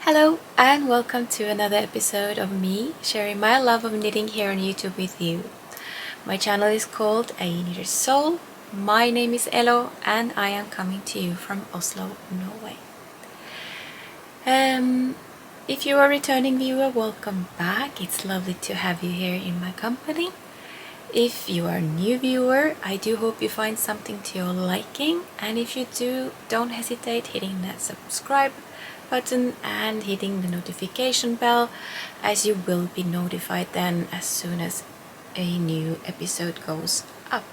Hello and welcome to another episode of me sharing my love of knitting here on YouTube with you. My channel is called aKnittersSoul. My name is Elo and I am coming to you from Oslo, Norway. If you are a returning viewer, welcome back. It's lovely to have you here in my company. If you are a new viewer, I do hope you find something to your liking, and if you do, don't hesitate hitting that subscribe button and hitting the notification bell, as you will be notified then as soon as a new episode goes up.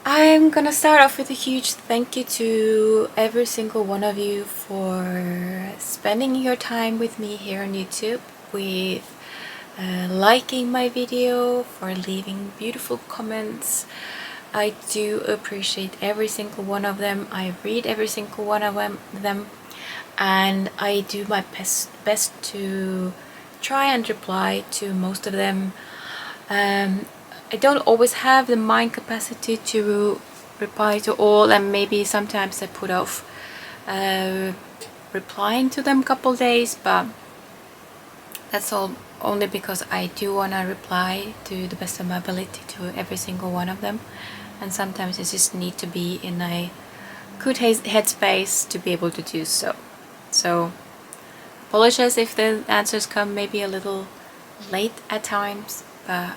I'm gonna start off with a huge thank you to every single one of you for spending your time with me here on YouTube, with liking my video, for leaving beautiful comments. I do appreciate every single one of them. I read every single one of them, and I do my best to try and reply to most of them. I don't always have the mind capacity to reply to all, and maybe sometimes I put off replying to them a couple days, but that's all only because I do want to reply to the best of my ability to every single one of them, and sometimes I just need to be in a good headspace to be able to do so. So apologize if the answers come maybe a little late at times, but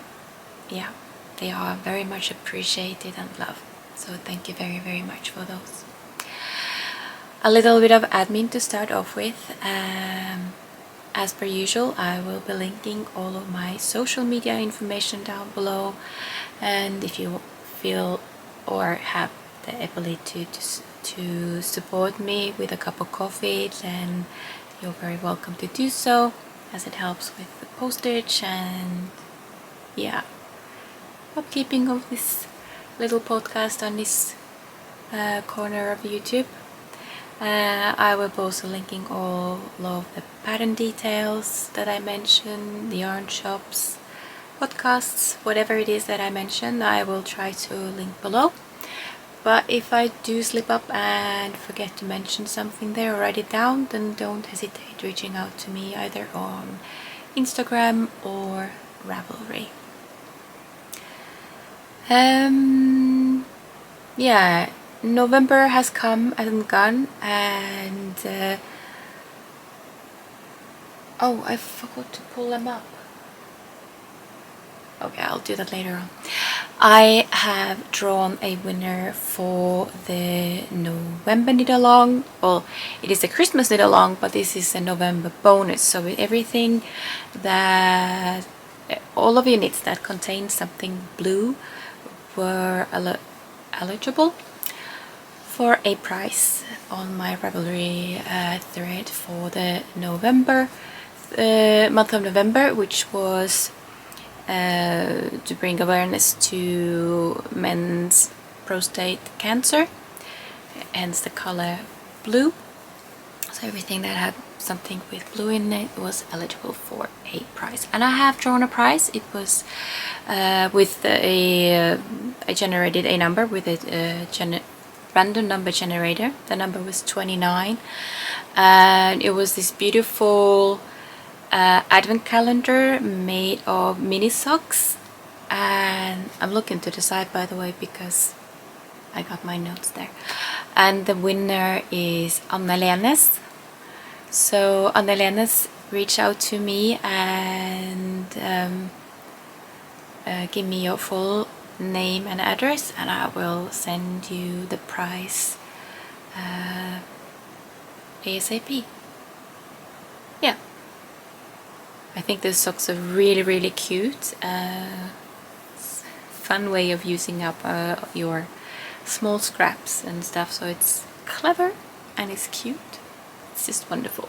yeah, they are very much appreciated and loved, so thank you very, very much for those. A little bit of admin to start off with. As per usual, I will be linking all of my social media information down below, and if you feel or have the ability to support me with a cup of coffee, then you're very welcome to do so, as it helps with the postage and upkeeping of this little podcast on this corner of YouTube. I will be also linking all of the pattern details that I mentioned, the yarn shops, podcasts, whatever it is that I mentioned, I will try to link below. But if I do slip up and forget to mention something there or write it down, then don't hesitate reaching out to me either on Instagram or Ravelry. November has come and gone, and oh, I forgot to pull them up. Okay, I'll do that later on. I have drawn a winner for the November Knitalong. Well, it is a Christmas Knitalong, but this is a November bonus. So everything that, all of your knits that contain something blue were eligible for a prize on my Ravelry thread for the month of November, which was to bring awareness to men's prostate cancer, hence the color blue. So everything that had something with blue in it was eligible for a prize, and I have drawn a prize. It was with I generated a number with a random number generator. The number was 29, and it was this beautiful advent calendar made of mini socks. And I'm looking to the side, by the way, because I got my notes there. And the winner is Anna-Lenes. So Anna-Lenes reached out to me and give me your full name and address, and I will send you the prize ASAP. Yeah, I think the socks are really, really cute. Fun way of using up your small scraps and stuff, so it's clever and it's cute. It's just wonderful.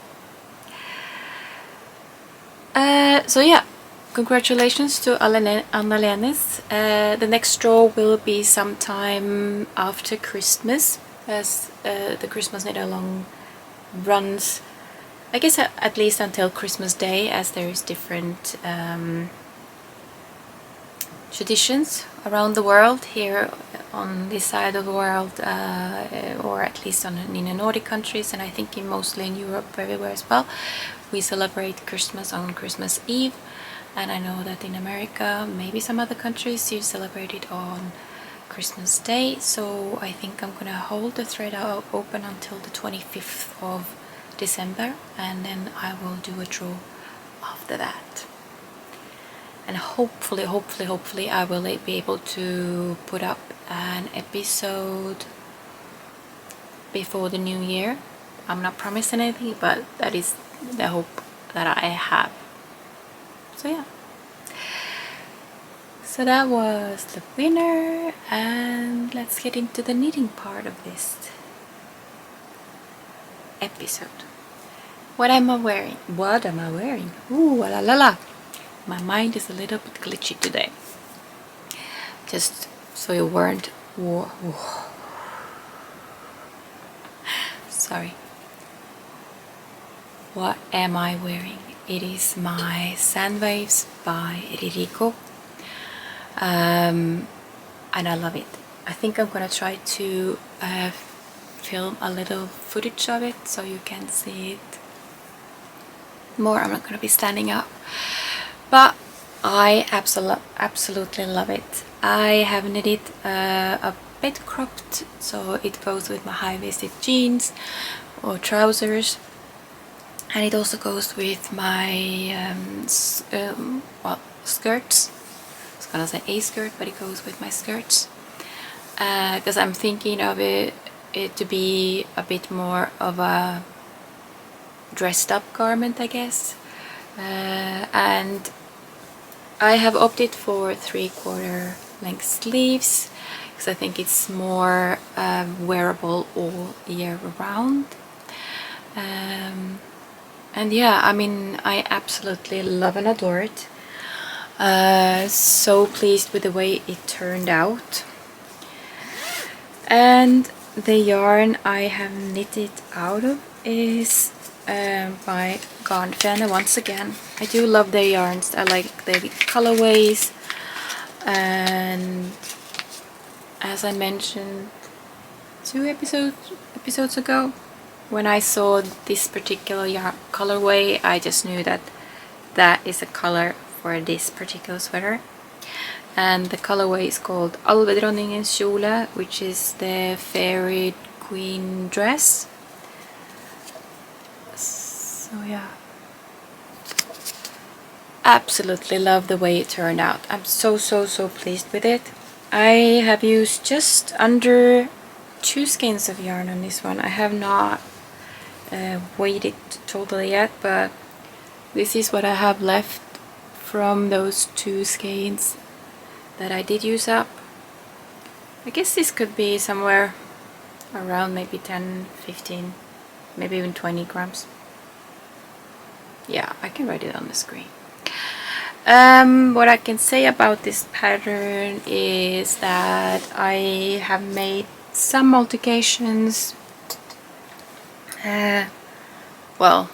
So yeah, congratulations to Anna-Lenes. The next draw will be sometime after Christmas, as the Christmas Knitalong runs, I guess, at least until Christmas Day, as there is different traditions around the world. Here on this side of the world, or at least in the Nordic countries, and I think mostly in Europe, everywhere as well, we celebrate Christmas on Christmas Eve. And I know that in America, maybe some other countries, you celebrate it on Christmas Day. So I think I'm gonna hold the thread open until the 25th of December, and then I will do a draw after that. And hopefully I will be able to put up an episode before the new year. I'm not promising anything, but that is the hope that I have. So yeah, so that was the winner, and let's get into the knitting part of this episode. What am I wearing? Ooh, la la la. My mind is a little bit glitchy today. Just so you weren't... Sorry. What am I wearing? It is my Sand Waves by Ririko. And I love it. I think I'm gonna try to film a little footage of it so you can see it more. I'm not gonna be standing up, but I absolutely love it. I have knitted a bit cropped, so it goes with my high-waisted jeans or trousers, and it also goes with my skirts. I was gonna say a skirt, but it goes with my skirts, because I'm thinking of it to be a bit more of a dressed up garment, I guess. And I have opted for 3/4 length sleeves because I think it's more wearable all year round. And yeah, I mean, I absolutely love and adore it. So pleased with the way it turned out. And the yarn I have knitted out of is by Gothenburg. Once again, I do love their yarns. I like the colorways, and as I mentioned 2 episodes ago, when I saw this particular colorway, I just knew that that is a color for this particular sweater. And the colorway is called Alvedronningens Kjole, which is the fairy queen dress. So yeah, absolutely love the way it turned out. I'm so pleased with it. I have used just under 2 skeins of yarn on this one. I have not weighed it totally yet, but this is what I have left from those 2 skeins that I did use up. I guess this could be somewhere around maybe 10, 15, maybe even 20 grams. Yeah, I can write it on the screen. What I can say about this pattern is that I have made some modifications. Well,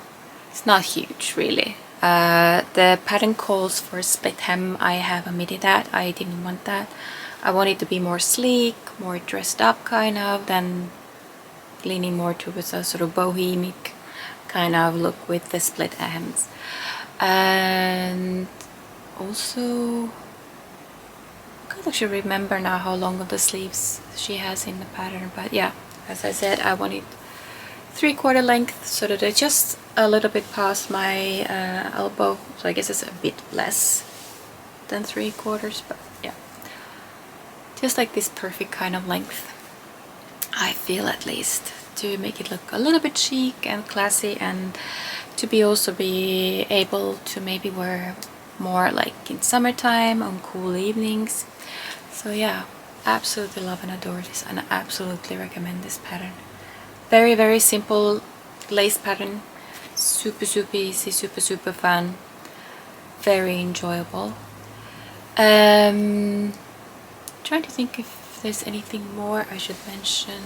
it's not huge really. The pattern calls for split hem. I have omitted that. I didn't want that. I want it to be more sleek, more dressed up kind of, than leaning more towards a sort of bohemic kind of look with the split hems. And also, I can't actually remember now how long of the sleeves she has in the pattern, but yeah, as I said, I want it 3/4 length so that it's just a little bit past my elbow, so I guess it's a bit less than 3/4, but yeah, just like this perfect kind of length, I feel, at least, to make it look a little bit chic and classy, and to also be able to maybe wear more like in summertime on cool evenings. So yeah, absolutely love and adore this, and I absolutely recommend this pattern. Very simple lace pattern, super easy, super fun, very enjoyable. Trying to think if there's anything more I should mention.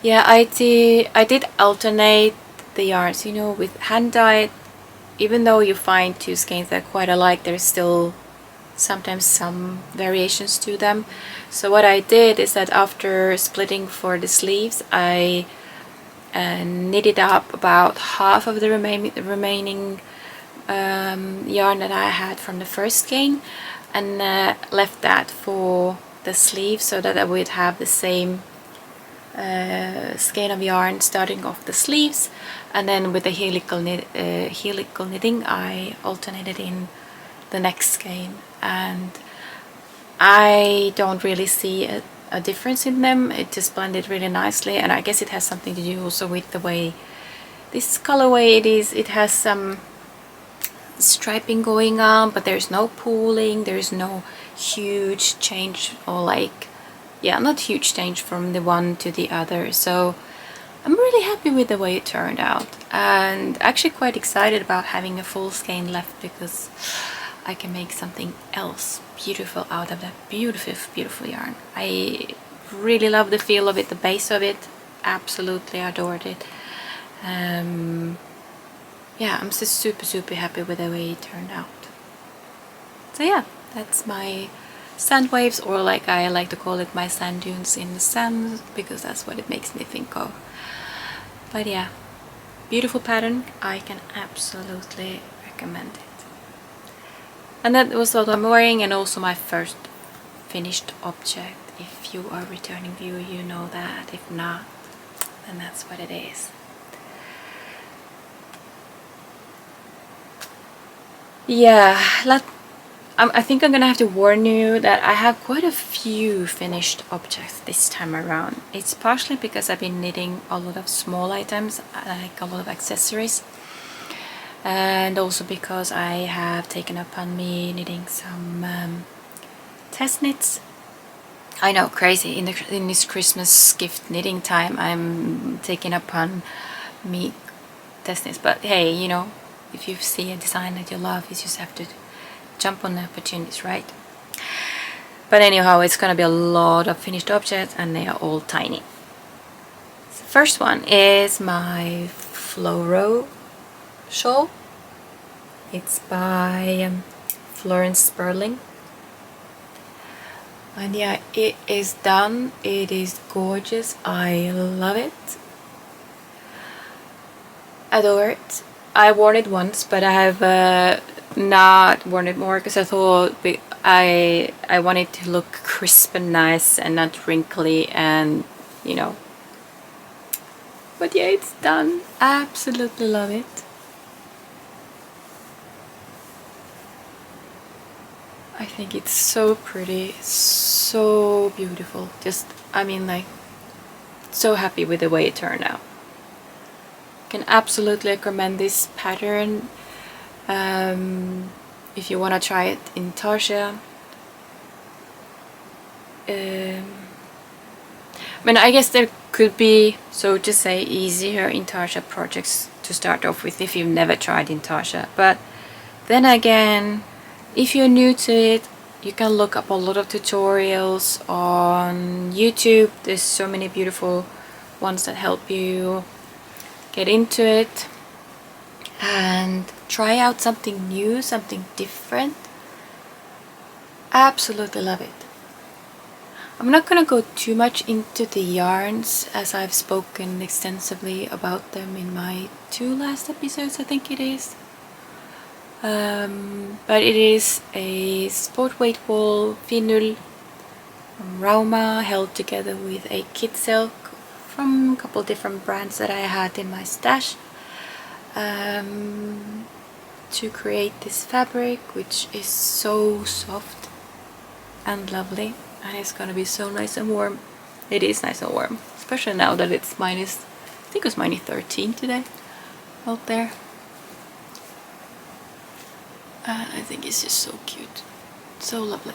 Yeah, I did alternate the yarns, you know, with hand dyed. Even though you find 2 skeins that are quite alike, there's still sometimes some variations to them. So what I did is that after splitting for the sleeves, I knitted up about half of the remaining yarn that I had from the first skein, and left that for the sleeve, so that I would have the same skein of yarn starting off the sleeves, and then with the helical knitting I alternated in the next skein. And I don't really see a difference in them. It just blended really nicely, and I guess it has something to do also with the way this colorway it is. It has some striping going on, but there's no pooling, there's no huge change, or like, yeah, not huge change from the one to the other. So I'm really happy with the way it turned out, and actually quite excited about having a full skein left, because I can make something else beautiful out of that beautiful yarn. I really love the feel of it, the base of it, absolutely adored it. Yeah, I'm just super happy with the way it turned out. So yeah, that's my sand waves, or like I like to call it, my sand dunes in the sand, because that's what it makes me think of. But yeah, beautiful pattern. I can absolutely recommend it. And that was what I'm wearing, and also my first finished object. If you are a returning viewer, you know that. If not, then that's what it is. Yeah, I think I'm gonna have to warn you that I have quite a few finished objects this time around. It's partially because I've been knitting a lot of small items, like a lot of accessories, and also because I have taken upon me knitting some test knits. I know, crazy, in this Christmas gift knitting time I'm taking upon me test knits, but hey, you know, if you see a design that you love, you just have to jump on the opportunities, right? But anyhow, it's gonna be a lot of finished objects, and they are all tiny. The first one is my Floro shawl. It's by Florence Sperling, and yeah, it is done. It is gorgeous. I love it, adore it. I worn it once, but I have not worn it more, because I thought I want it to look crisp and nice and not wrinkly, and you know. But yeah, it's done. Absolutely love it. I think it's so pretty, so beautiful. Just, I mean, like, so happy with the way it turned out. Can absolutely recommend this pattern if you want to try it in Tarsia. I mean, I guess there could be, so to say, easier Intarsia projects to start off with if you've never tried Intarsia, but then again, if you're new to it, you can look up a lot of tutorials on YouTube. There's so many beautiful ones that help you get into it and try out something new, something different. Absolutely love it. I'm not gonna go too much into the yarns, as I've spoken extensively about them in my 2 last episodes, I think it is. But it is a sport weight wool Finul from Rauma, held together with a kit silk from a couple different brands that I had in my stash, to create this fabric, which is so soft and lovely, and it's gonna be so nice and warm. It is nice and warm, especially now that it's minus, I think it was minus 13 today out there. I think it's just so cute, so lovely.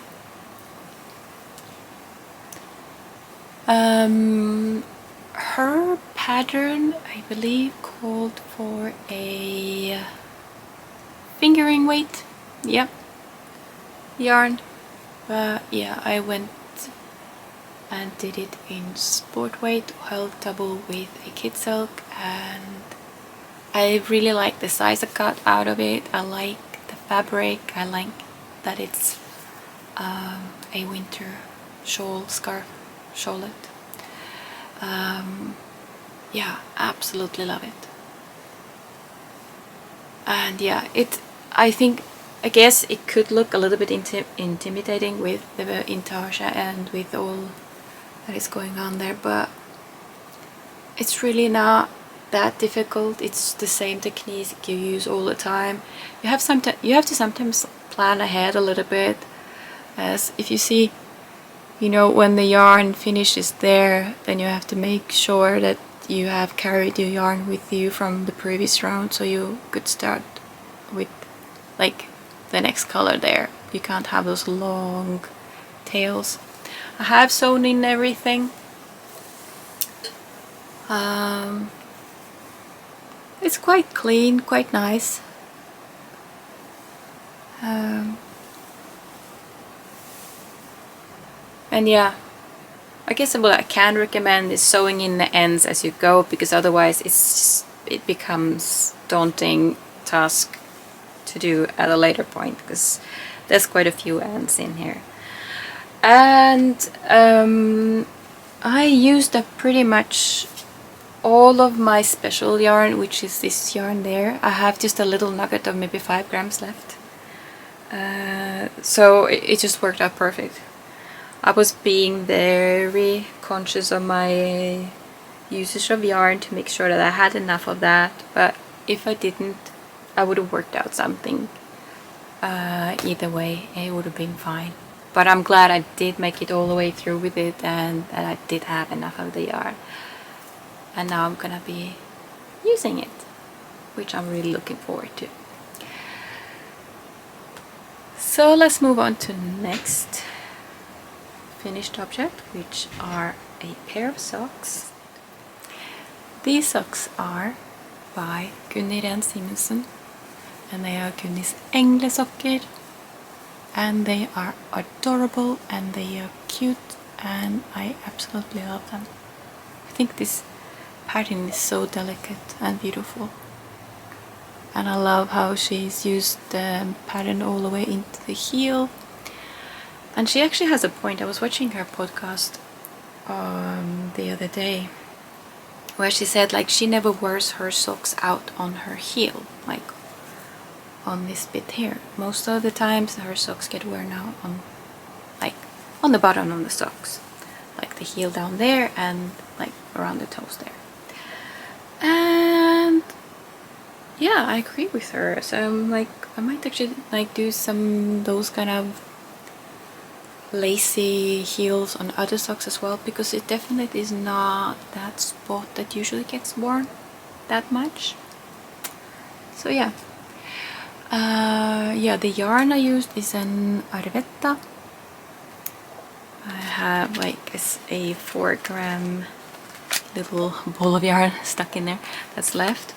Her pattern, I believe, called for a fingering weight, yep, yarn, but yeah, I went and did it in sport weight, held double with a kit silk, and I really like the size I got out of it. I like the fabric, I like that it's a winter shawl scarf, shawlet. Yeah, absolutely love it. And yeah, I guess it could look a little bit intimidating with the intarsia and with all that is going on there, but it's really not that difficult. It's the same technique you use all the time. You have to sometimes plan ahead a little bit, as if you see, you know, when the yarn finishes there, then you have to make sure that you have carried your yarn with you from the previous round, so you could start with like the next color there. You can't have those long tails. I have sewn in everything. It's quite clean, quite nice. And yeah, I guess what I can recommend is sewing in the ends as you go, because otherwise it becomes daunting task to do at a later point, because there's quite a few ends in here. And I used up pretty much all of my special yarn, which is this yarn there. I have just a little nugget of maybe 5 grams left. So it just worked out perfect. I was being very conscious of my usage of yarn to make sure that I had enough of that, but if I didn't, I would have worked out something. Either way, it would have been fine. But I'm glad I did make it all the way through with it, and that I did have enough of the yarn. And now I'm gonna be using it, which I'm really looking forward to. So let's move on to next finished object, which are a pair of socks. These socks are by Gunni Ren Simonsen, and they are Gunnis englesokker, and they are adorable and they are cute, and I absolutely love them. I think this pattern is so delicate and beautiful, and I love how she's used the pattern all the way into the heel. And she actually has a point. I was watching her podcast the other day, where she said like she never wears her socks out on her heel, like on this bit here. Most of the times her socks get worn out on, like, on the bottom of the socks, like the heel down there and like around the toes there. And yeah, I agree with her. So I'm like, I might actually like do some those kind of lacy heels on other socks as well, because it definitely is not that spot that usually gets worn that much. So yeah. Yeah, the yarn I used is an Arvetta. I have like a 4 gram little ball of yarn stuck in there that's left,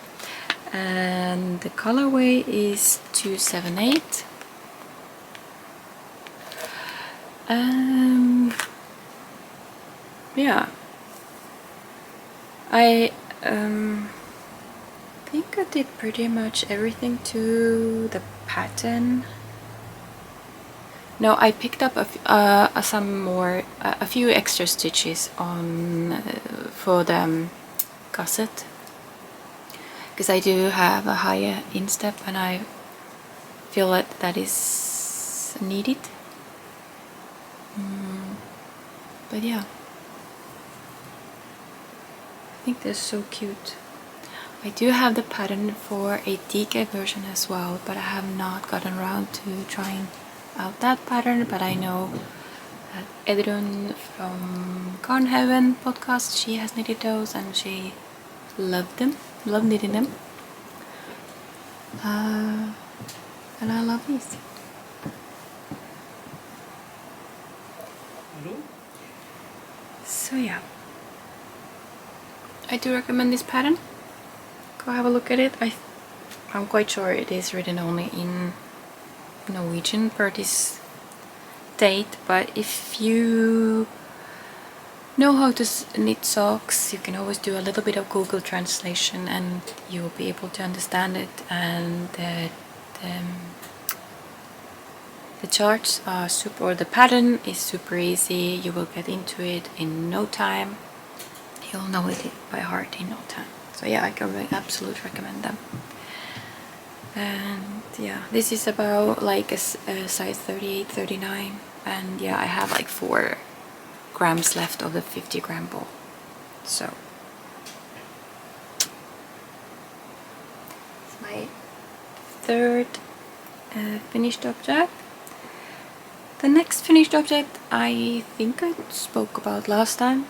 and the colorway is 278. Yeah, I think I did pretty much everything to the pattern. No, I picked up a few extra stitches on for the gusset, because I do have a higher instep and I feel that is needed. But yeah, I think they're so cute. I do have the pattern for a DK version as well, but I have not gotten around to trying out that pattern. But I know that Edrun from Garn Heaven podcast, she has knitted those and she loved knitting them. And I love these. So yeah, I do recommend this pattern. Go have a look at it. I'm quite sure it is written only in Norwegian per this date, but if you know how to knit socks, you can always do a little bit of Google translation and you will be able to understand it. And The charts are super, or the pattern is super easy. You will get into it in no time. You'll know it by heart in no time. So yeah, I can absolutely recommend them. And yeah, this is about like a size 38, 39. And yeah, I have like 4 grams left of the 50-gram ball. So it's my 3rd finished object. The next finished object I think I spoke about last time.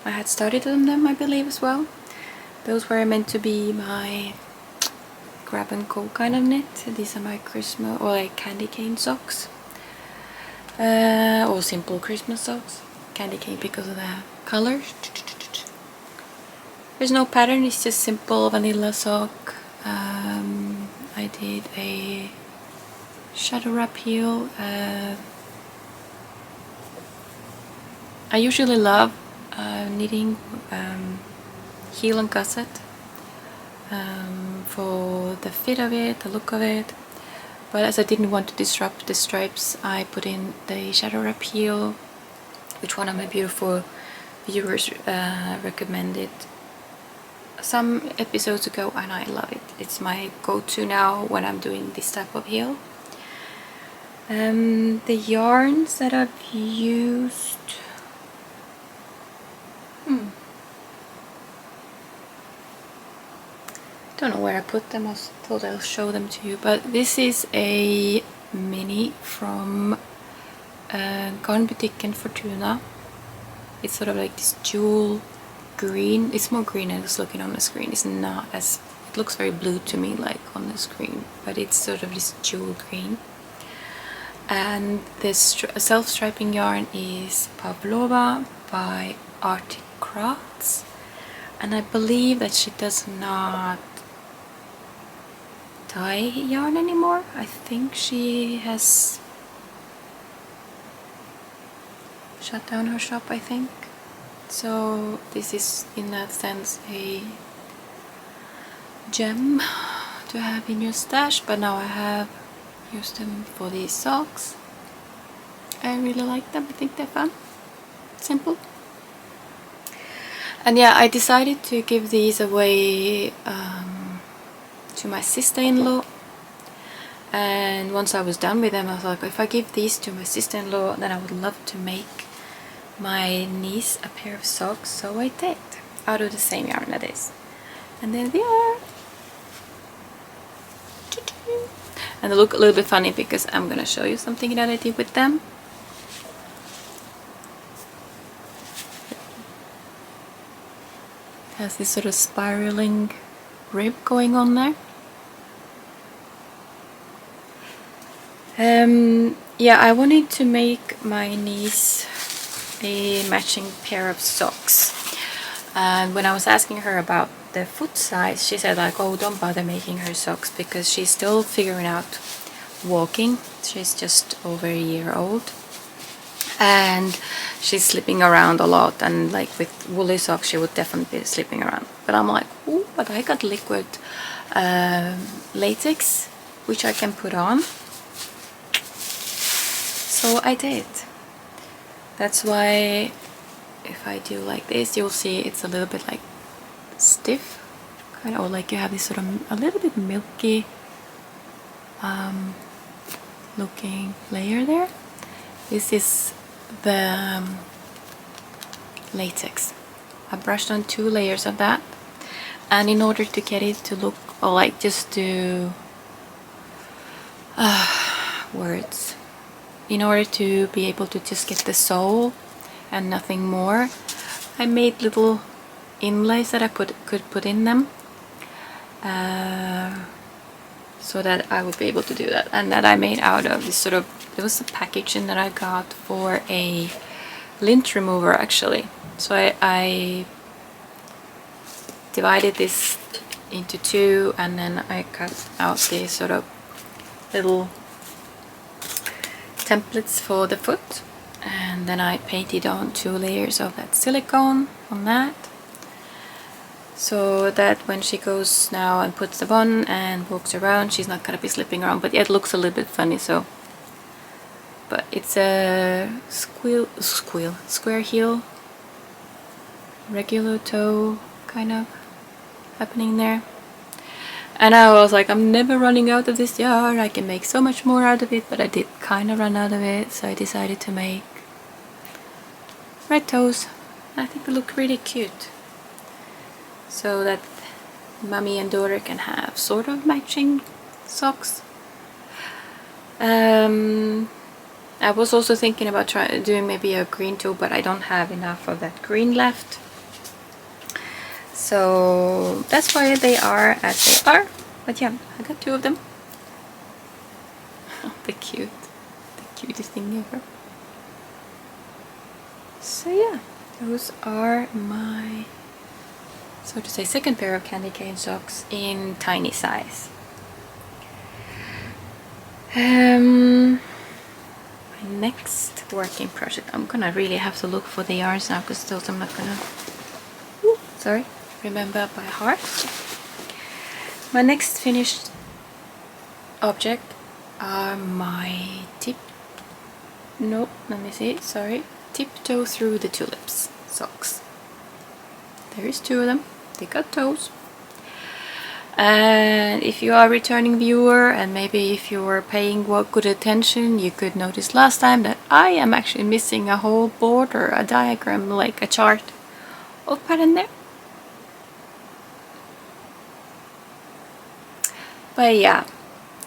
I had started on them, I believe, as well. Those were meant to be my grab and go kind of knit. These are my Christmas or like candy cane socks. Or simple Christmas socks. Candy cane because of the colors. There's no pattern, it's just simple vanilla sock. I did a shadow wrap heel. I usually love knitting heel and gusset for the fit of it, the look of it. But as I didn't want to disrupt the stripes, I put in the shadow wrap heel, which one of my beautiful viewers recommended some episodes ago, and I love it. It's my go-to now when I'm doing this type of heel. The yarns that I've used, don't know where I put them. I thought I'll show them to you, but this is a mini from Garn Boutique in Fortuna. It's sort of like this jewel green. It's more green than it was looking on the screen. It's not as, it looks very blue to me like on the screen, but it's sort of this jewel green. And this self-striping yarn is Pavlova by Arctic Crafts, and I believe that she does not dye yarn anymore. I think she has shut down her shop, I think. So this is in that sense a gem to have in your stash, but now I have used them for these socks. I really like them. I think they're fun, simple. And yeah, I decided to give these away to my sister-in-law, and once I was done with them I was like, if I give these to my sister-in-law, then I would love to make my niece a pair of socks. So I did, out of the same yarn that is, and there they are. And they look a little bit funny because I'm gonna show you something that I did with them. It has this sort of spiraling rib going on there. Yeah, I wanted to make my niece a matching pair of socks, and when I was asking her about the foot size, she said like, oh, don't bother making her socks because she's still figuring out walking. She's just over a year old and she's slipping around a lot, and like with woolly socks she would definitely be slipping around. But I'm like, oh, but I got liquid latex which I can put on. So I did. That's why if I do like this, you'll see it's a little bit like stiff, kind of, or like you have this sort of a little bit milky looking layer there. This is the latex. I brushed on 2 layers of that, and in order to get it to look, or like just to words, in order to be able to just get the sole and nothing more, I made little inlays that I could put in them, so that I would be able to do that. And that I made out of this sort of, it was a packaging that I got for a lint remover actually. So I divided this into 2, and then I cut out these sort of little templates for the foot, and then I painted on 2 layers of that silicone on that, so that when she goes now and puts them on and walks around, she's not gonna be slipping around. But yeah, it looks a little bit funny, so but it's a square heel, regular toe kind of happening there. And I was like, I'm never running out of this yarn, I can make so much more out of it, but I did kind of run out of it, so I decided to make red toes. I think they look really cute, so that mommy and daughter can have sort of matching socks. I was also thinking about doing maybe a green toe, but I don't have enough of that green left. So that's why they are as they are. But yeah, I got 2 of them. They're cute. The cutest thing ever. So yeah, those are my, so to say, second pair of candy cane socks in tiny size. My next working project, I'm gonna really have to look for the yarns now, because those I'm not gonna remember by heart. My next finished object are my Tiptoe Through the Tulips socks. There is 2 of them. They got toes. And if you are a returning viewer, and maybe if you were paying good attention, you could notice last time that I am actually missing a whole border, a diagram, like a chart of pattern there. But yeah,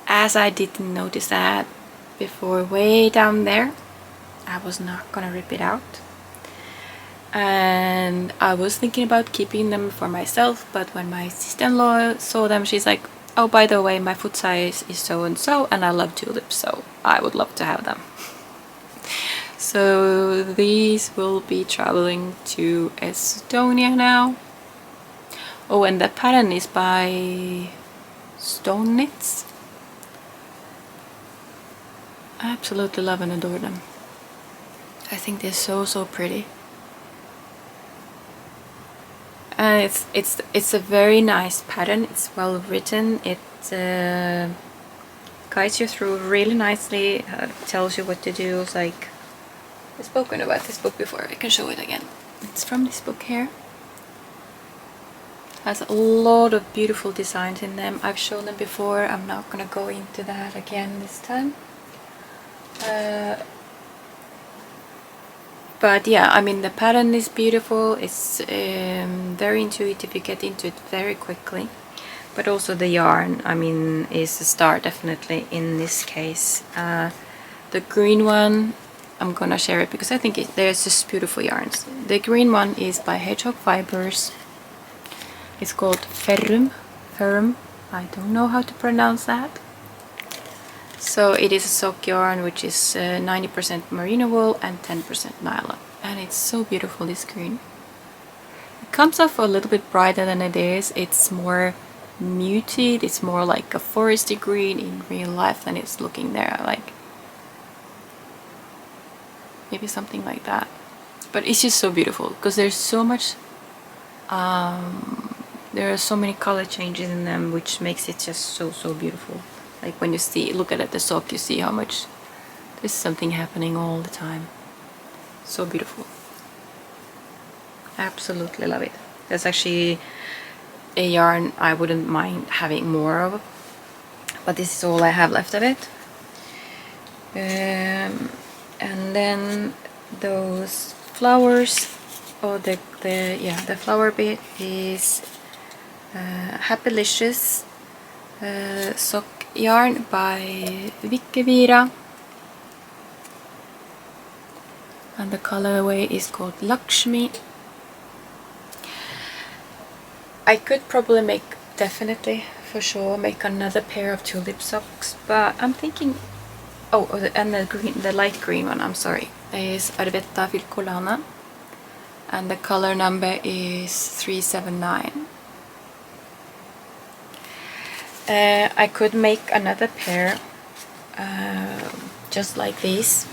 as I didn't notice that before way down there, I was not gonna rip it out. And I was thinking about keeping them for myself, but when my sister-in-law saw them, she's like, oh, by the way, my foot size is so and so, and I love tulips, so I would love to have them. So these will be traveling to Estonia now. Oh, and the pattern is by Stone Knits. I absolutely love and adore them. I think they're so pretty. And it's a very nice pattern. It's well written. It guides you through really nicely. Tells you what to do. It's like, I've spoken about this book before. I can show it again. It's from this book here. Has a lot of beautiful designs in them. I've shown them before. I'm not gonna go into that again this time. But yeah, I mean, the pattern is beautiful. It's very intuitive. You get into it very quickly. But also the yarn, I mean, is a star definitely in this case. The green one, I'm gonna share it because I think there's just beautiful yarns. The green one is by Hedgehog Fibers. It's called Ferrum. I don't know how to pronounce that. So it is a sock yarn which is 90% merino wool and 10% nylon. And it's so beautiful, this green. It comes off a little bit brighter than it is. It's more muted. It's more like a foresty green in real life than it's looking there. Like maybe something like that. But it's just so beautiful because there's so much... there are so many color changes in them, which makes it just so beautiful. Like when you look at the sock, you see how much there's something happening all the time. So beautiful. Absolutely love it. That's actually a yarn I wouldn't mind having more of, but this is all I have left of it. And then those flowers, or the flower bit is Happylicious sock yarn by Vikkevira, and the colorway is called Lakshmi. I could probably definitely for sure make another pair of tulip socks, but I'm thinking, and the light green one, I'm sorry, is Arvetta Virkolana, and the color number is 379. I could make another pair just like these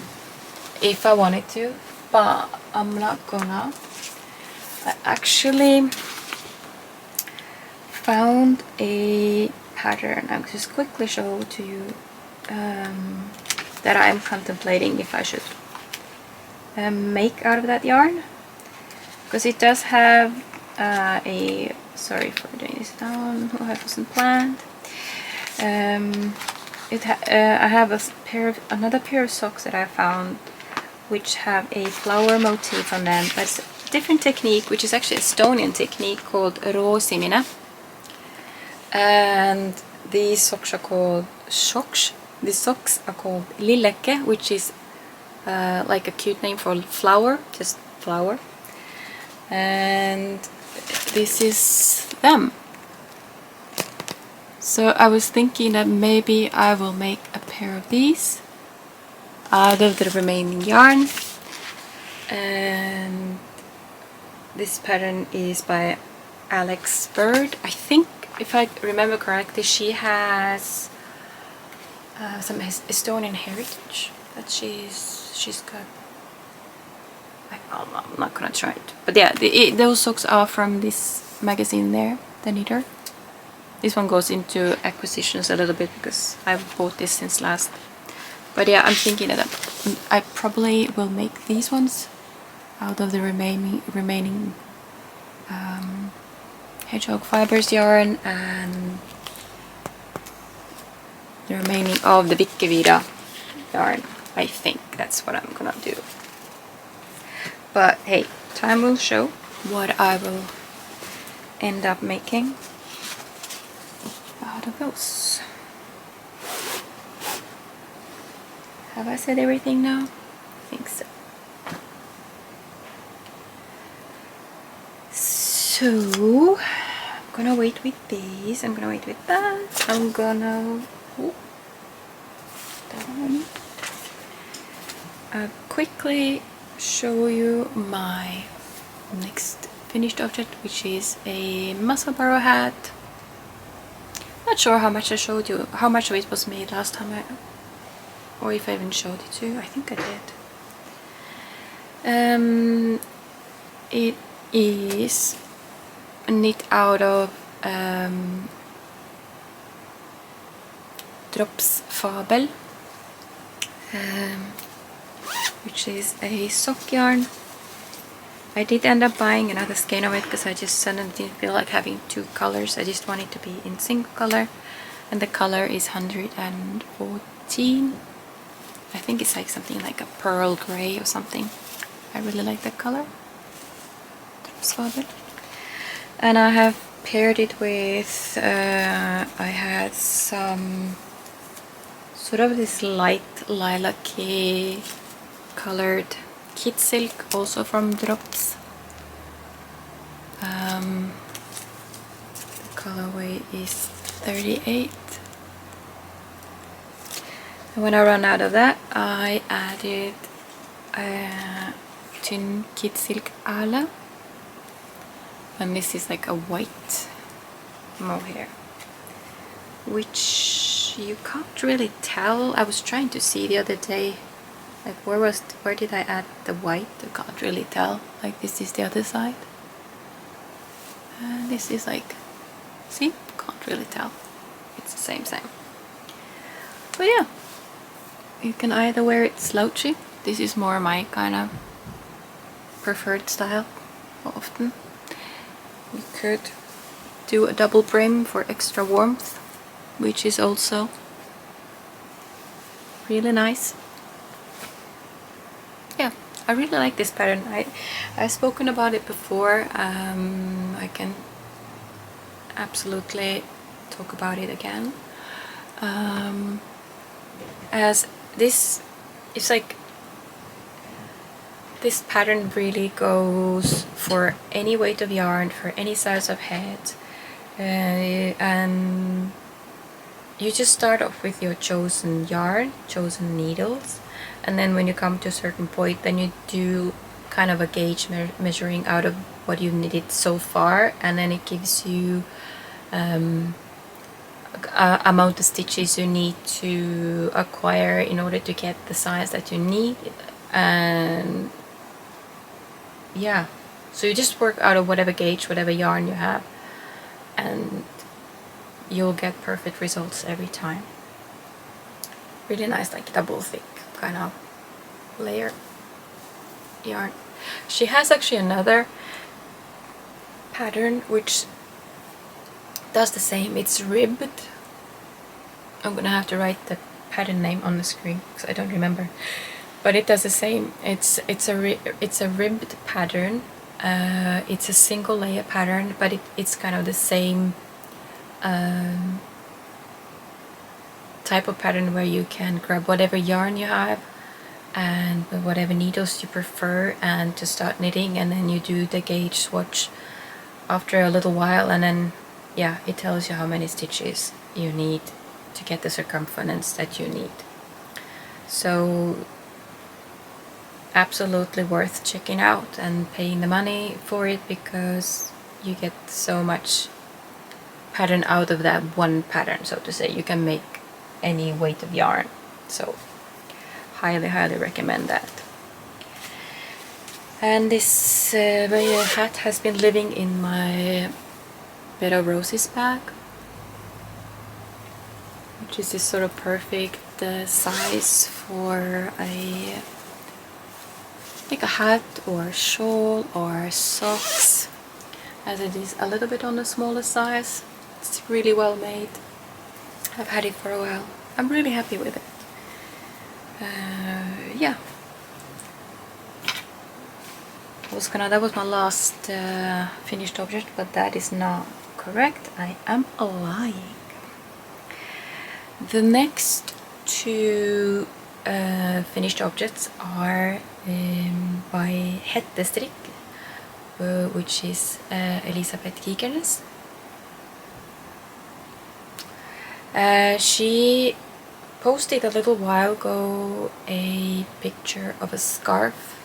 if I wanted to, but I'm not gonna. I actually found a pattern. I'll just quickly show to you. that I'm contemplating if I should make out of that yarn, because it does have a, sorry for doing this down, who wasn't planned. I have another pair of socks that I found which have a flower motif on them, but it's a different technique, which is actually a Estonian technique called roosimine. And these socks are called socks. These socks are called lilleke, which is like a cute name for flower, just flower. And this is them. So I was thinking that maybe I will make a pair of these out of the remaining yarn. And this pattern is by Alex Bird. I think, if I remember correctly, she has some Estonian heritage that she's got. I'm not gonna try it, but yeah, those socks are from this magazine there, The Knitter. This one goes into acquisitions a little bit because I've bought this since last. But yeah, I'm thinking that I probably will make these ones out of the remaining hedgehog fibers yarn and the remaining of the Vikkevira yarn. I think that's what I'm gonna do. But hey, time will show what I will end up making out of those. Have I said everything now? I think so. So I'm gonna wait with these, I'm gonna wait with that, I'm gonna quickly show you my next finished object, which is a muscle burrow hat. Not sure how much I showed you, how much of it was made last time, or if I even showed it to you. I think I did. It is knit out of Drops Fabel, which is a sock yarn. I did end up buying another skein of it because I just suddenly didn't feel like having two colors. I just wanted to be in single color, and the color is 114. I think it's like something like a pearl gray or something. I really like that color. And I have paired it with, I had some sort of this light lilac-y colored kid silk, also from Drops. The colorway is 38. And when I ran out of that, I added thin kid silk ala, and this is like a white mohair, which you can't really tell. I was trying to see the other day, like where did I add the white? I can't really tell. Like this is the other side, and this is like, see, can't really tell. It's the same. But yeah, you can either wear it slouchy. This is more my kind of preferred style often. You could do a double brim for extra warmth, which is also really nice. Yeah, I really like this pattern. I've spoken about it before. I can absolutely talk about it again. As this, it's like this pattern really goes for any weight of yarn, for any size of head, and you just start off with your chosen yarn, chosen needles, and then when you come to a certain point, then you do kind of a gauge measuring out of what you've knitted so far, and then it gives you amount of stitches you need to acquire in order to get the size that you need. And yeah, so you just work out of whatever gauge, whatever yarn you have, and you'll get perfect results every time. Really nice, like double thick kind of layer yarn. She has actually another pattern which does the same. It's ribbed. I'm gonna have to write the pattern name on the screen because I don't remember, but it does the same. It's a ribbed pattern. It's a single layer pattern, but it's kind of the same type of pattern where you can grab whatever yarn you have and whatever needles you prefer and to start knitting, and then you do the gauge swatch after a little while, and then yeah, it tells you how many stitches you need to get the circumference that you need. So absolutely worth checking out and paying the money for it, because you get so much pattern out of that one pattern, so to say. You can make any weight of yarn, so highly recommend that. And this hat has been living in my Bed of Roses bag, which is this sort of perfect size for like a hat or a shawl or socks, as it is a little bit on the smaller size. It's really well made. I've had it for a while. I'm really happy with it. Yeah. That was my last finished object, but that is not correct. I am lying. The next two finished objects are by Hettestrikk, which is Elisabeth Kikernes. She posted a little while ago a picture of a scarf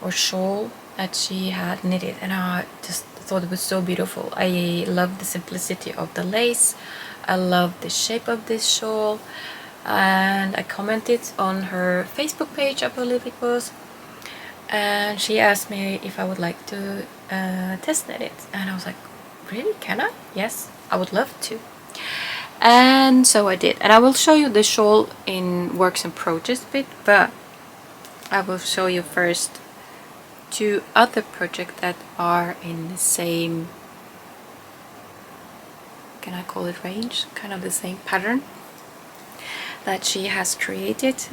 or shawl that she had knitted, and I just thought it was so beautiful. I love the simplicity of the lace. I love the shape of this shawl, and I commented on her Facebook page, I believe it was, and she asked me if I would like to test knit it, and I was like, really, can I? Yes, I would love to. And so I did, and I will show you the shawl in works in progress bit, but I will show you first two other projects that are in the same, can I call it range, kind of the same pattern that she has created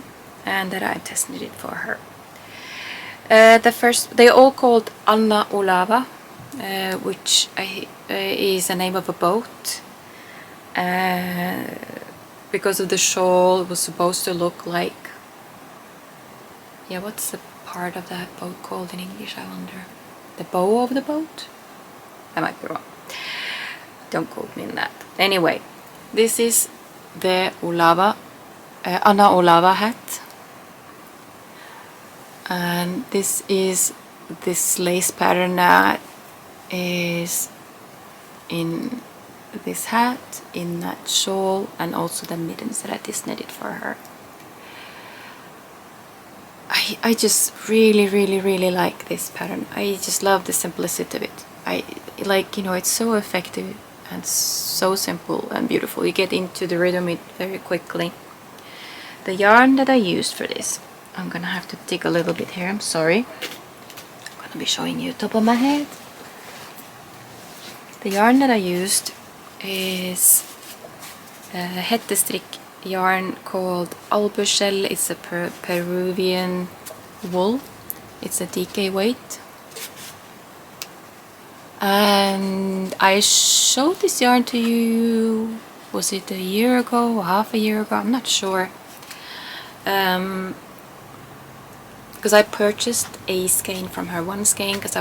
and that I test knitted for her. The first, they all called Anna Olava, which is the name of a boat. Because of the shawl, it was supposed to look like, yeah, what's the part of that boat called in English, I wonder? The bow of the boat? I might be wrong. Don't quote me on that. Anyway, this is the Anna Olava hat. And this is this lace pattern that is in this hat, in that shawl, and also the mittens that I just knitted for her. I just really like this pattern. I just love the simplicity of it. I like, you know, it's so effective and so simple and beautiful. You get into the rhythm it very quickly. The yarn that I used for this, I'm gonna have to dig a little bit here, I'm sorry. I'm gonna be showing you top of my head. The yarn that I used is a Hettestrikk yarn called Shell. It's a Peruvian wool. It's a DK weight. And I showed this yarn to you, was it a year ago, half a year ago? I'm not sure. Because I purchased a skein from her, one skein, because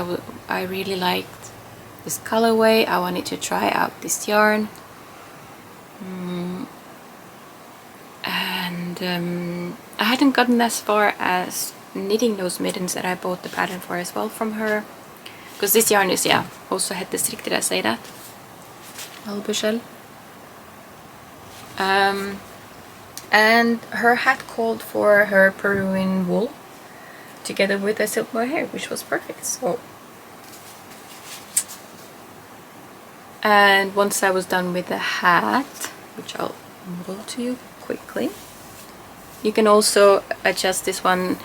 I really liked this colorway. I wanted to try out this yarn. And I hadn't gotten as far as knitting those mittens that I bought the pattern for as well from her. Because this yarn is, yeah, also Hettestrikk, did I say that? Shell. And her hat called for her Peruvian wool together with a silk mohair, which was perfect. So, and once I was done with the hat, which I'll model to you quickly, You can also adjust this one.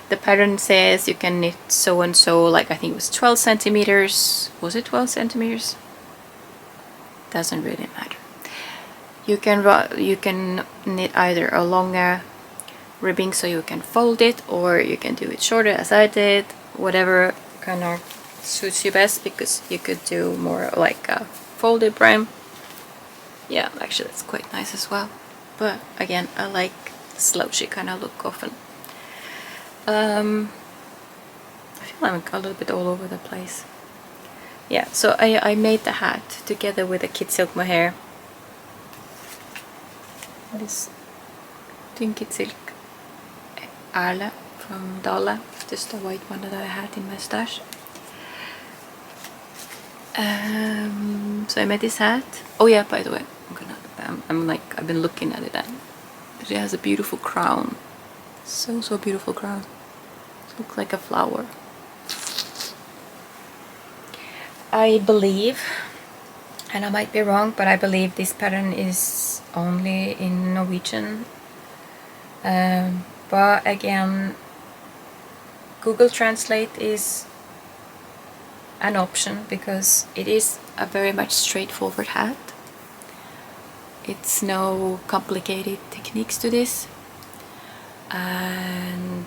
The pattern says you can knit so and so, like I think it was 12 centimeters. Was it 12 centimeters? Doesn't really matter. You can knit either a longer ribbing so you can fold it, or you can do it shorter as I did. Whatever kind of suits you best, because you could do more like a folded brim. Yeah, actually that's quite nice as well. But again, I like slouchy kind of look often. I feel I'm a little bit all over the place. Yeah, so I made the hat together with a kit silk mohair. This kit silk Arla from Dala, just a white one that I had in my stash. So I made this hat. Oh yeah, by the way, I've been looking at it, and it has a beautiful crown. So beautiful crown. It looks like a flower. I believe, and I might be wrong, but I believe this pattern is only in Norwegian. But again, Google Translate is an option, because it is a very much straightforward hat. It's no complicated techniques to this, and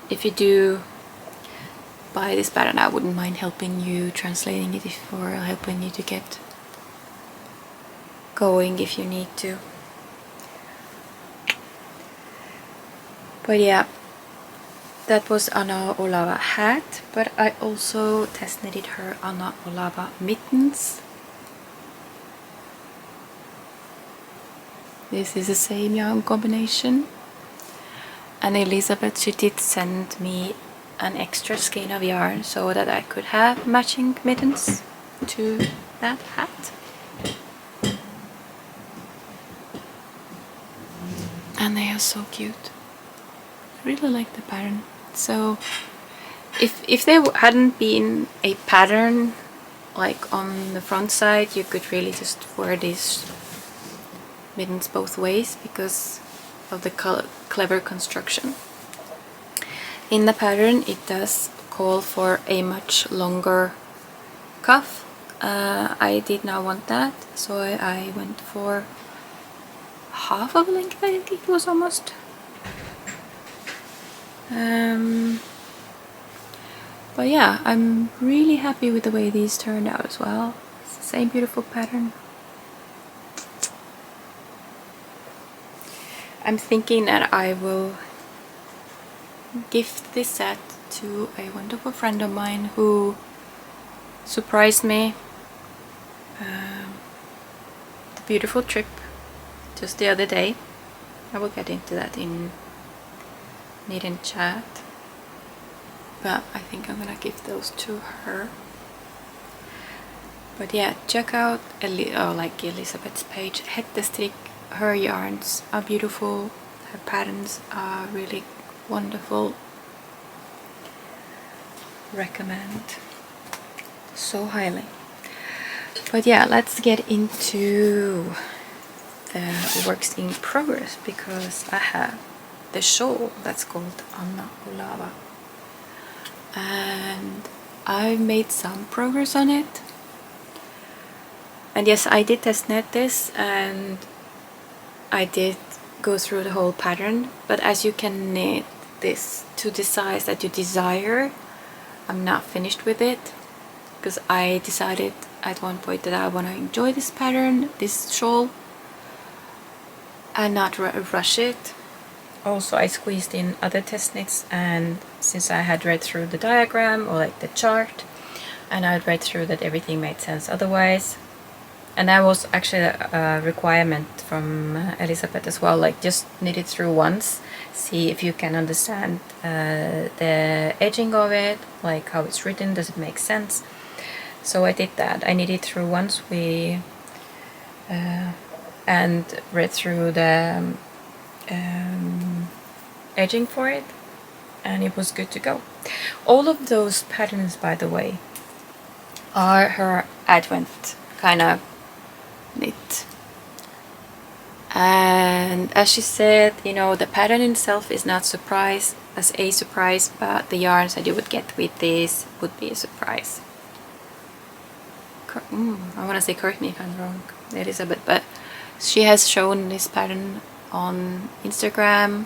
if you do buy this pattern, I wouldn't mind helping you translating it, or helping you to get going if you need to. But yeah, that was Anna Olava hat, but I also test knitted her Anna Olava mittens. This is the same yarn combination. And Elizabeth, she did send me an extra skein of yarn so that I could have matching mittens to that hat. And they are so cute. I really like the pattern. So if there hadn't been a pattern like on the front side, you could really just wear these mittens both ways because of the clever construction. In the pattern, it does call for a much longer cuff. I did not want that, so I went for half of a length, I think it was almost. But yeah, I'm really happy with the way these turned out as well. It's the same beautiful pattern. I'm thinking that I will gift this set to a wonderful friend of mine who surprised me. The beautiful trip just the other day. I will get into that in Knit and Chat, but I think I'm gonna give those to her. But yeah, check out like Elizabeth's page, Hettestrikk. Her yarns are beautiful, her patterns are really wonderful. Recommend so highly. But yeah, let's get into the works in progress, because I have the shawl that's called Anna Olava, and I've made some progress on it. And yes, I did test knit this, and I did go through the whole pattern, but as you can knit this to the size that you desire, I'm not finished with it, because I decided at one point that I want to enjoy this pattern, this shawl, and not rush it. Also, I squeezed in other test knits, and since I had read through the diagram, or like the chart, and I read through that everything made sense otherwise. And that was actually a requirement from Elizabeth as well, like just knit it through once, see if you can understand the edging of it, like how it's written, does it make sense. So I did that. I knitted through once, and read through the edging for it, and it was good to go. All of those patterns, by the way, are her Advent kind of knit, And as she said, you know, the pattern itself is not a surprise, but the yarns that you would get with this would be a surprise. I want to say, correct me if I'm wrong, Elizabeth, but she has shown this pattern on Instagram,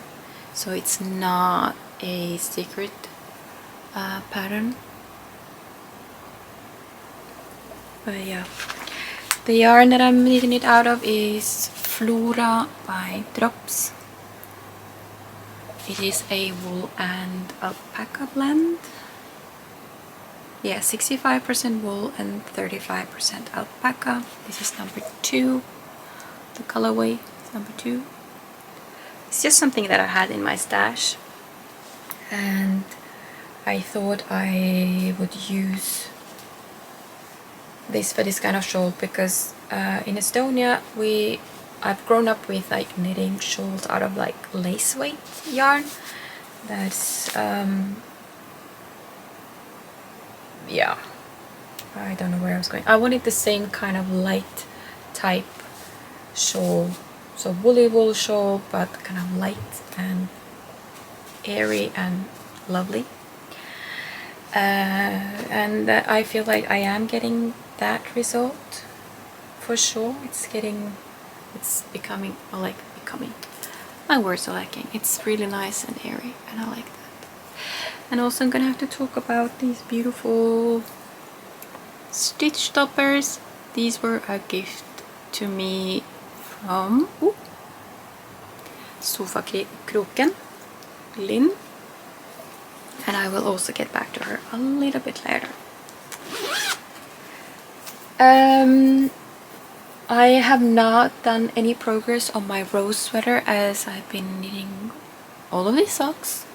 so it's not a secret pattern. But yeah, the yarn that I'm knitting it out of is Flora by Drops. It is a wool and alpaca blend. Yeah, 65% wool and 35% alpaca. This is number 2. The colorway is number 2. It's just something that I had in my stash, and I thought I would use this for this kind of shawl because in Estonia I've grown up with like knitting shawls out of like lace weight yarn. That's yeah, I don't know where I was going. I wanted the same kind of light type shawl, so woolly wool shawl, but kind of light and airy and lovely. And I feel like I am getting that result for sure. It's becoming, my words are lacking. It's really nice and airy, and I like that. And also I'm gonna have to talk about these beautiful stitch stoppers. These were a gift to me from Sofakroken, Lynn, and I will also get back to her a little bit later. I have not done any progress on my rose sweater as I've been knitting all of these socks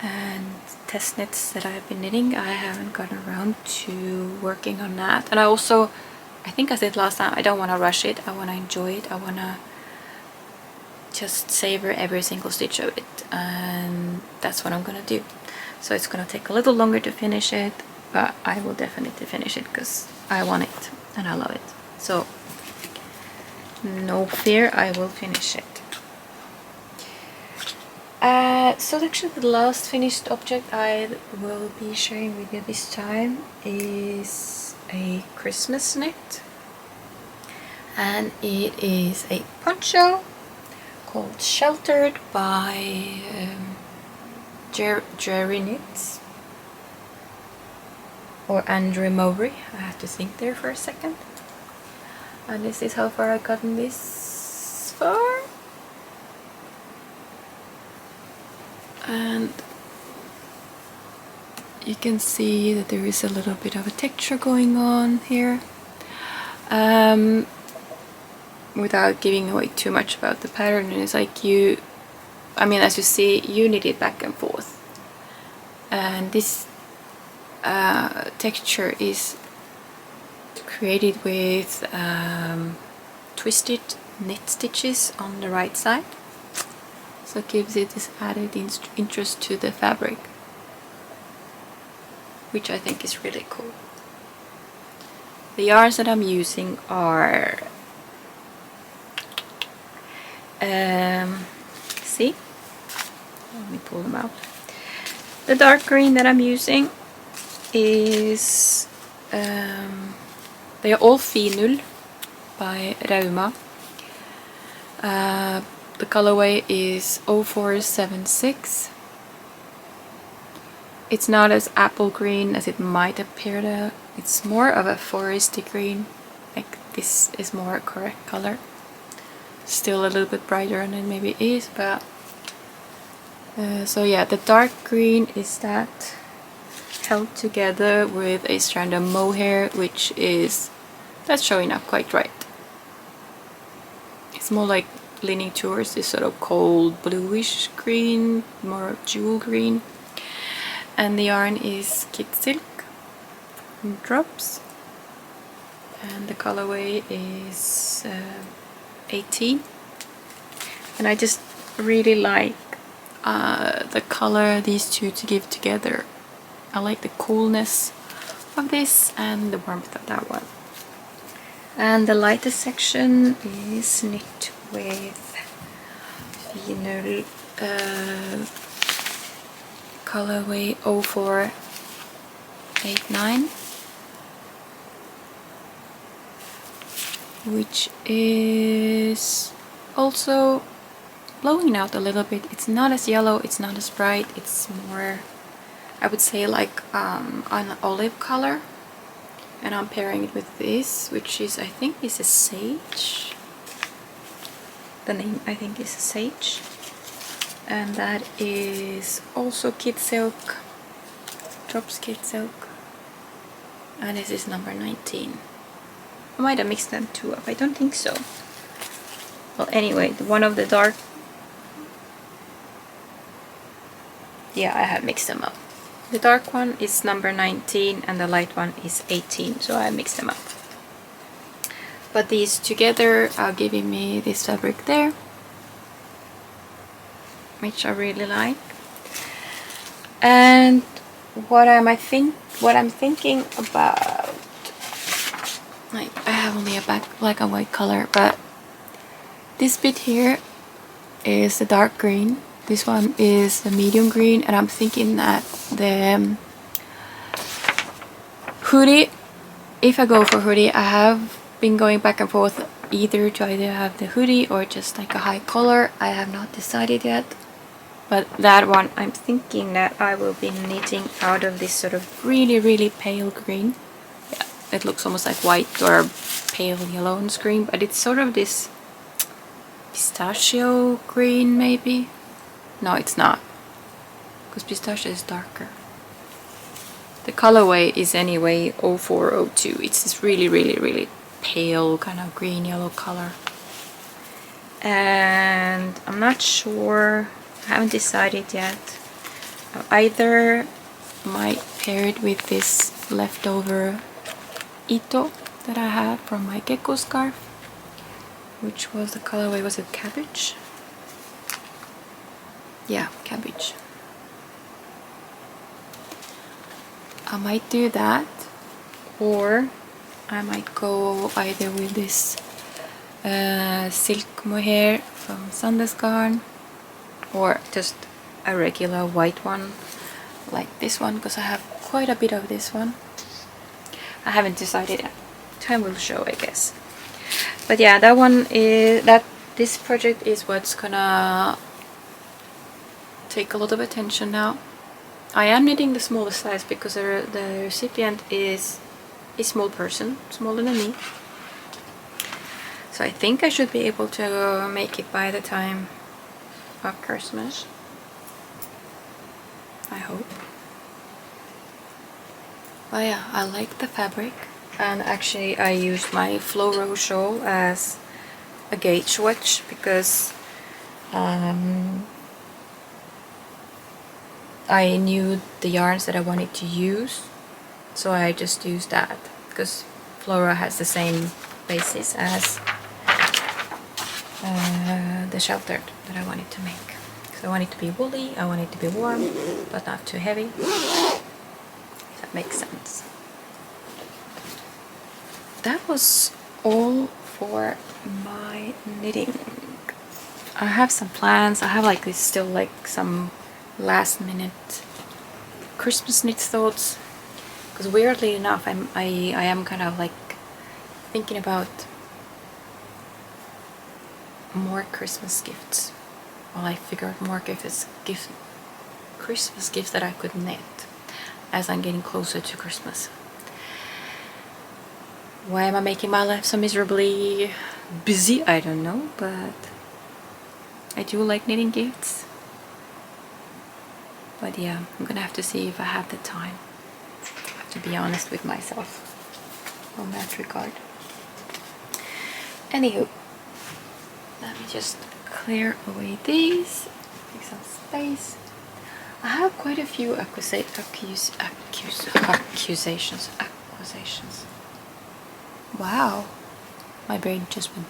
and test knits that I've been knitting. I haven't gotten around to working on that, and I think I said last time, I don't want to rush it. I want to enjoy it. I want to just savor every single stitch of it, and that's what I'm gonna do. So it's gonna take a little longer to finish it, but I will definitely finish it because I want it and I love it. So no fear, I will finish it. So actually the last finished object I will be sharing with you this time is a Christmas knit, and it is a poncho called Sheltered by Jerry Knits, or Andre Mowry. I have to think there for a second. And this is how far I've gotten this far. And you can see that there is a little bit of a texture going on here. Without giving away too much about the pattern, it's like as you see, you knit it back and forth. And this texture is created with twisted knit stitches on the right side, so it gives it this added interest to the fabric, which I think is really cool. The yarns that I'm using are see, let me pull them out. The dark green that I'm using is they are all Finul by Rauma. The colorway is 0476. It's not as apple green as it might appear to. It's more of a foresty green. Like, this is more a correct color. Still a little bit brighter than it maybe is, but so yeah, the dark green is that held together with a strand of mohair, that's showing up quite right. It's more like leaning towards this sort of cold bluish green, more jewel green. And the yarn is Kit Silk from Drops, and the colorway is 18. And I just really like the color these two to give together. I like the coolness of this and the warmth of that one. And the lightest section is knit with the colorway 0489, which is also blowing out a little bit. It's not as yellow, it's not as bright, it's more, I would say, like an olive color. And I'm pairing it with this, which is, I think is a sage. The name, I think, is a sage. And that is also kid silk, drops kid silk. And this is number 19. I might have mixed them two up, I don't think so. Well, anyway, one of the dark, yeah, I have mixed them up. The dark one is number 19 and the light one is 18, so I mixed them up. But these together are giving me this fabric there, which I really like. And what I'm thinking about, like, I have only a black and white color, but this bit here is the dark green. This one is the medium green, and I'm thinking that the hoodie, if I go for hoodie, I have been going back and forth either to have the hoodie or just like a high collar. I have not decided yet, but that one I'm thinking that I will be knitting out of this sort of really pale green. Yeah, it looks almost like white or pale yellow on screen, but it's sort of this pistachio green maybe. No, it's not, because pistachio is darker. The colorway is anyway 0402. It's this really pale kind of green yellow color. And I'm not sure, I haven't decided yet. I either might pair it with this leftover Ito that I have from my gecko scarf, which was the colorway, was it cabbage? Yeah, cabbage. I might do that, or I might go either with this silk mohair from Sandesgarn, or just a regular white one like this one, because I have quite a bit of this one. I haven't decided yet. Time will show, I guess. But yeah, that one is this project is what's gonna take a lot of attention now. I am knitting the smallest size because the recipient is a small person, smaller than me. So I think I should be able to make it by the time of Christmas. I hope. But yeah, I like the fabric. And actually I used my Floro shawl as a gauge watch because I knew the yarns that I wanted to use, so I just used that because Flora has the same basis as the shelter that I wanted to make. So I want it to be woolly, I want it to be warm, but not too heavy. If that makes sense. That was all for my knitting. I have some plans. I have like this still like some last minute Christmas knit thoughts, because weirdly enough I am kind of like thinking about more Christmas gifts. Well, I figure out more Christmas gifts that I could knit as I'm getting closer to Christmas. Why am I making my life so miserably busy? I don't know, but I do like knitting gifts. But yeah, I'm gonna have to see if I have the time. I have to be honest with myself on that regard. Anywho, let me just clear away these, make some space. I have quite a few accusations. Wow, my brain just went.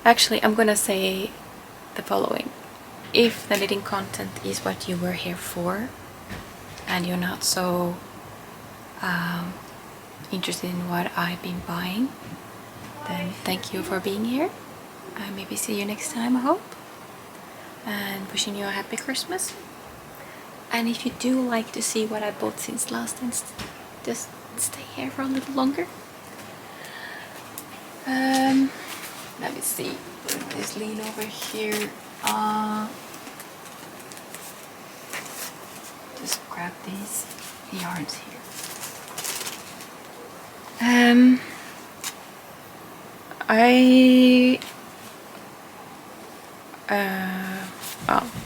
Actually, I'm gonna say the following. If the knitting content is what you were here for, and you're not so interested in what I've been buying, then thank you for being here. Maybe see you next time, I hope. And wishing you a happy Christmas. And if you do like to see what I bought since last time, just stay here for a little longer. Let me see. Just lean over here. Just grab these yarns here.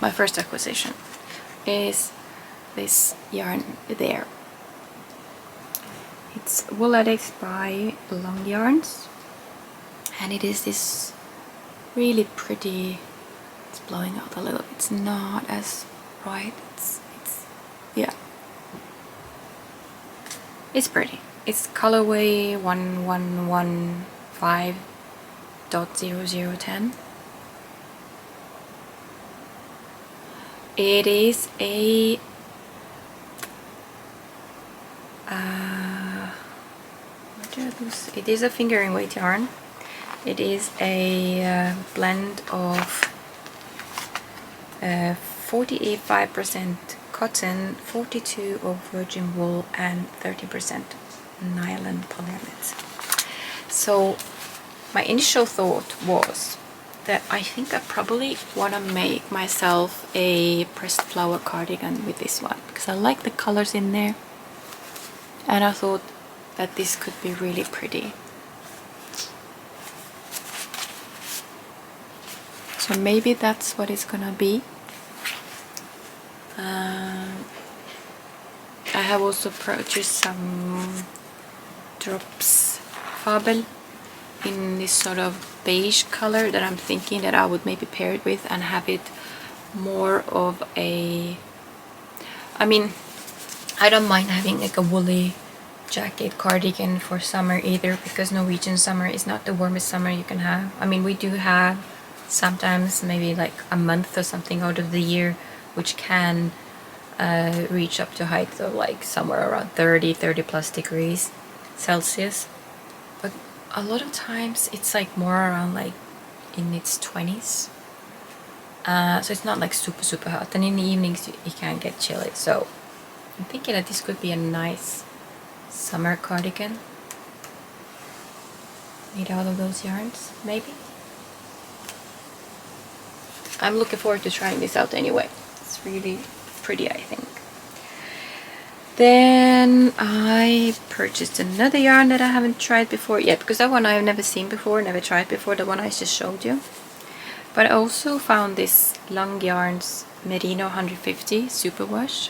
My first acquisition is this yarn there. It's Wool Addicts by Long Yarns, and it is this really pretty. It's blowing out a little. It's not as bright. Yeah. It's pretty. It's colorway 1115.0010. It is a it is a fingering weight yarn. It is a blend of 48% cotton, 42 of virgin wool, and 30% nylon polyamide. So my initial thought was that I think I probably want to make myself a pressed flower cardigan with this one, because I like the colors in there, and I thought that this could be really pretty. So maybe that's what it's gonna be. I have also purchased some drops Fabel in this sort of beige color that I'm thinking that I would maybe pair it with and have it more of a, I mean, I don't mind having like a woolly jacket cardigan for summer either, because Norwegian summer is not the warmest summer you can have. I mean, we do have sometimes maybe like a month or something out of the year which can reach up to heights of like somewhere around 30 plus degrees Celsius, but a lot of times it's like more around like in its 20s, so it's not like super hot, and in the evenings you can get chilly. So I'm thinking that this could be a nice summer cardigan made out of those yarns. Maybe I'm looking forward to trying this out anyway. It's really pretty, I think. Then I purchased another yarn that I haven't tried before yet, because that one I've never seen before, never tried before, the one I just showed you. But I also found this Long Yarns Merino 150 Superwash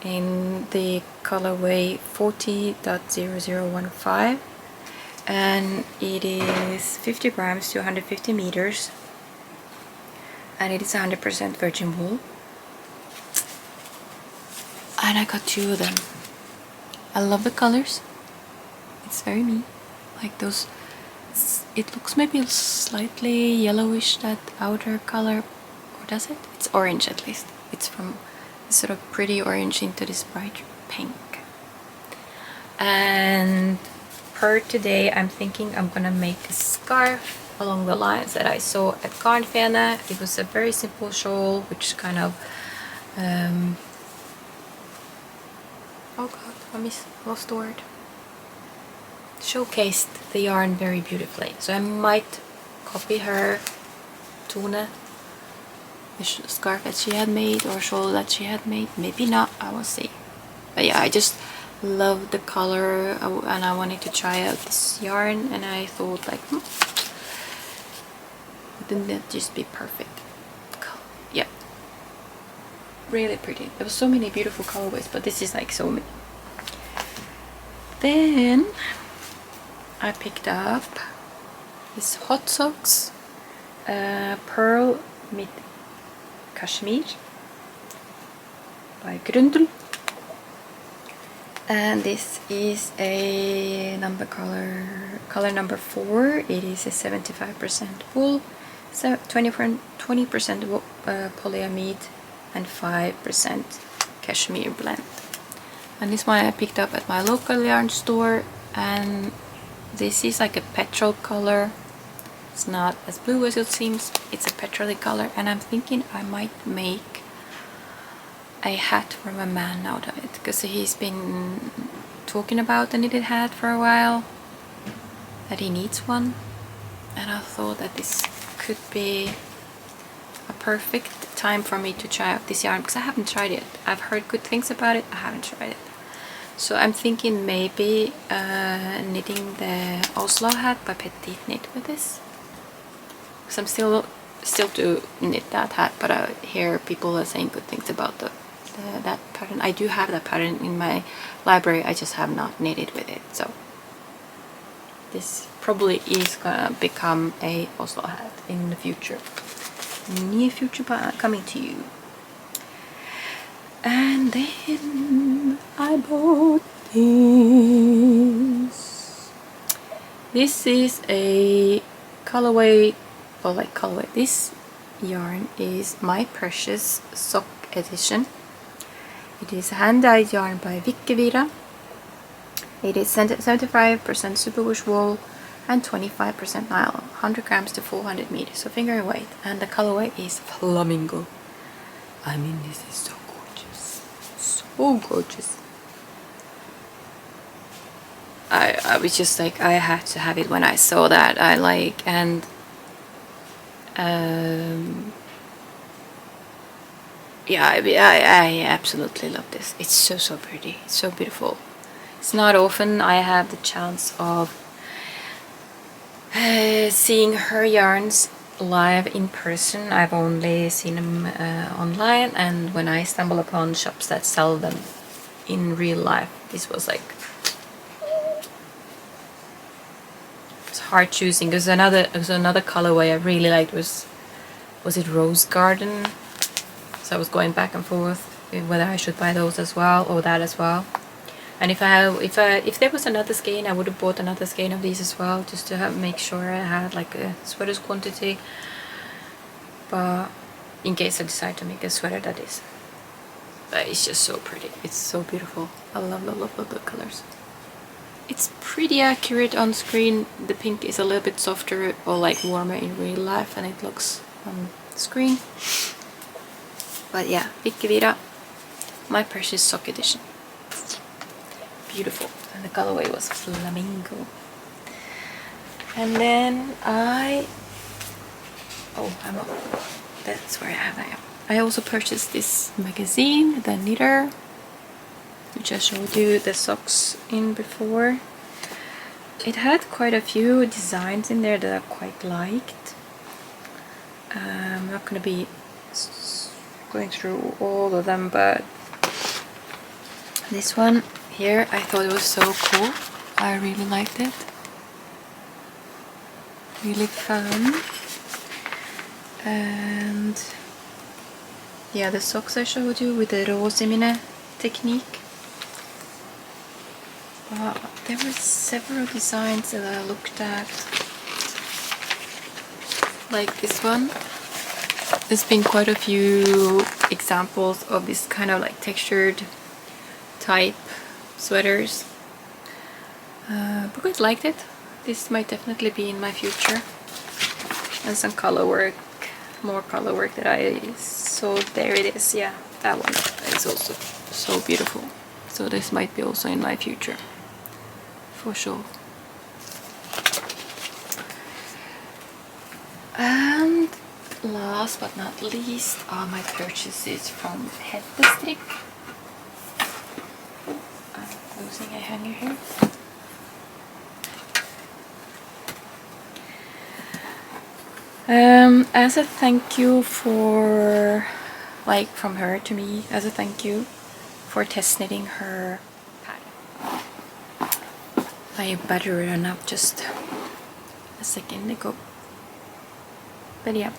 in the colorway 40.0015, and it is 50 grams to 150 meters, and it is 100% virgin wool. And I got 2 of them. I love the colors. It's very me. Like those, it looks maybe slightly yellowish, that outer color, or does it? It's orange at least. It's from this sort of pretty orange into this bright pink. And per today, I'm thinking I'm gonna make a scarf along the lines that I saw at Garnfene. It was a very simple shawl, which kind of oh god, I lost the word. Showcased the yarn very beautifully. So I might copy her tooned, the scarf that she had made, or shawl that she had made. Maybe not, I will see. But yeah, I just love the color, and I wanted to try out this yarn, and I thought like, wouldn't that just be perfect? Yeah, really pretty. There were so many beautiful colorways, but this is like so many. Then I picked up this hot socks, Pearl mit Cashmere by Grundl, and this is a color number 4. It is a 75% wool, so 20% polyamide, and 5% cashmere blend. And this one I picked up at my local yarn store, and This is like a petrol color. It's not as blue as it seems. It's a petrol color, and I'm thinking I might make a hat from a man out of it, because he's been talking about a knitted hat for a while, that he needs one, and I thought that this could be a perfect time for me to try out this yarn, because I haven't tried it. I've heard good things about it, I haven't tried it. So I'm thinking maybe knitting the Oslo hat by Petite Knit with this, because I'm still to knit that hat, but I hear people are saying good things about that pattern. I do have that pattern in my library, I just have not knitted with it. So this probably is gonna become a Oslo hat in the future, near future, coming to you. And then I bought this. This is a colorway, well, like colorway. This yarn is My Precious Sock Edition. It is hand-dyed yarn by Vikkevira. It is 75% superwash wool and 25% nylon, 100 grams to 400 meters, so finger weight. And the colorway is Flamingo. I mean, this is so gorgeous. So gorgeous. I was just like, I had to have it when I saw that. Yeah, I absolutely love this. It's so pretty. It's so beautiful. It's not often I have the chance of seeing her yarns live in person. I've only seen them online, and when I stumble upon shops that sell them in real life, this was like, it's hard choosing. There's another colorway I really liked, was it Rose Garden? So I was going back and forth whether I should buy those as well or that as well. And if there was another skein, I would have bought another skein of these as well, just to make sure I had like a sweater's quantity. But in case I decide to make a sweater, that is. But it's just so pretty. It's so beautiful. I love the colors. It's pretty accurate on screen. The pink is a little bit softer or like warmer in real life than it looks on screen. But yeah, Vikkevira, My Precious Sock Edition. Beautiful. And the colorway was Flamingo. And then that's where I have that. I also purchased this magazine, The Knitter, which I showed you the socks in before. It had quite a few designs in there that I quite liked. I'm not going to be going through all of them, but this one here, I thought it was so cool. I really liked it. Really fun. And yeah, the socks I showed you with the Rosimine technique. There were several designs that I looked at, like this one. There's been quite a few examples of this kind of like textured type sweaters. But I quite liked it. This might definitely be in my future. And some color work, more color work that I saw. There it is. Yeah, that one is also so beautiful. So this might be also in my future, for sure. And last but not least are my purchases from Hettestrikk. I'm closing a hanger here. As a thank you for, like, from her to me, as a thank you for test knitting her pattern. I buttered it up just a second ago. But yeah.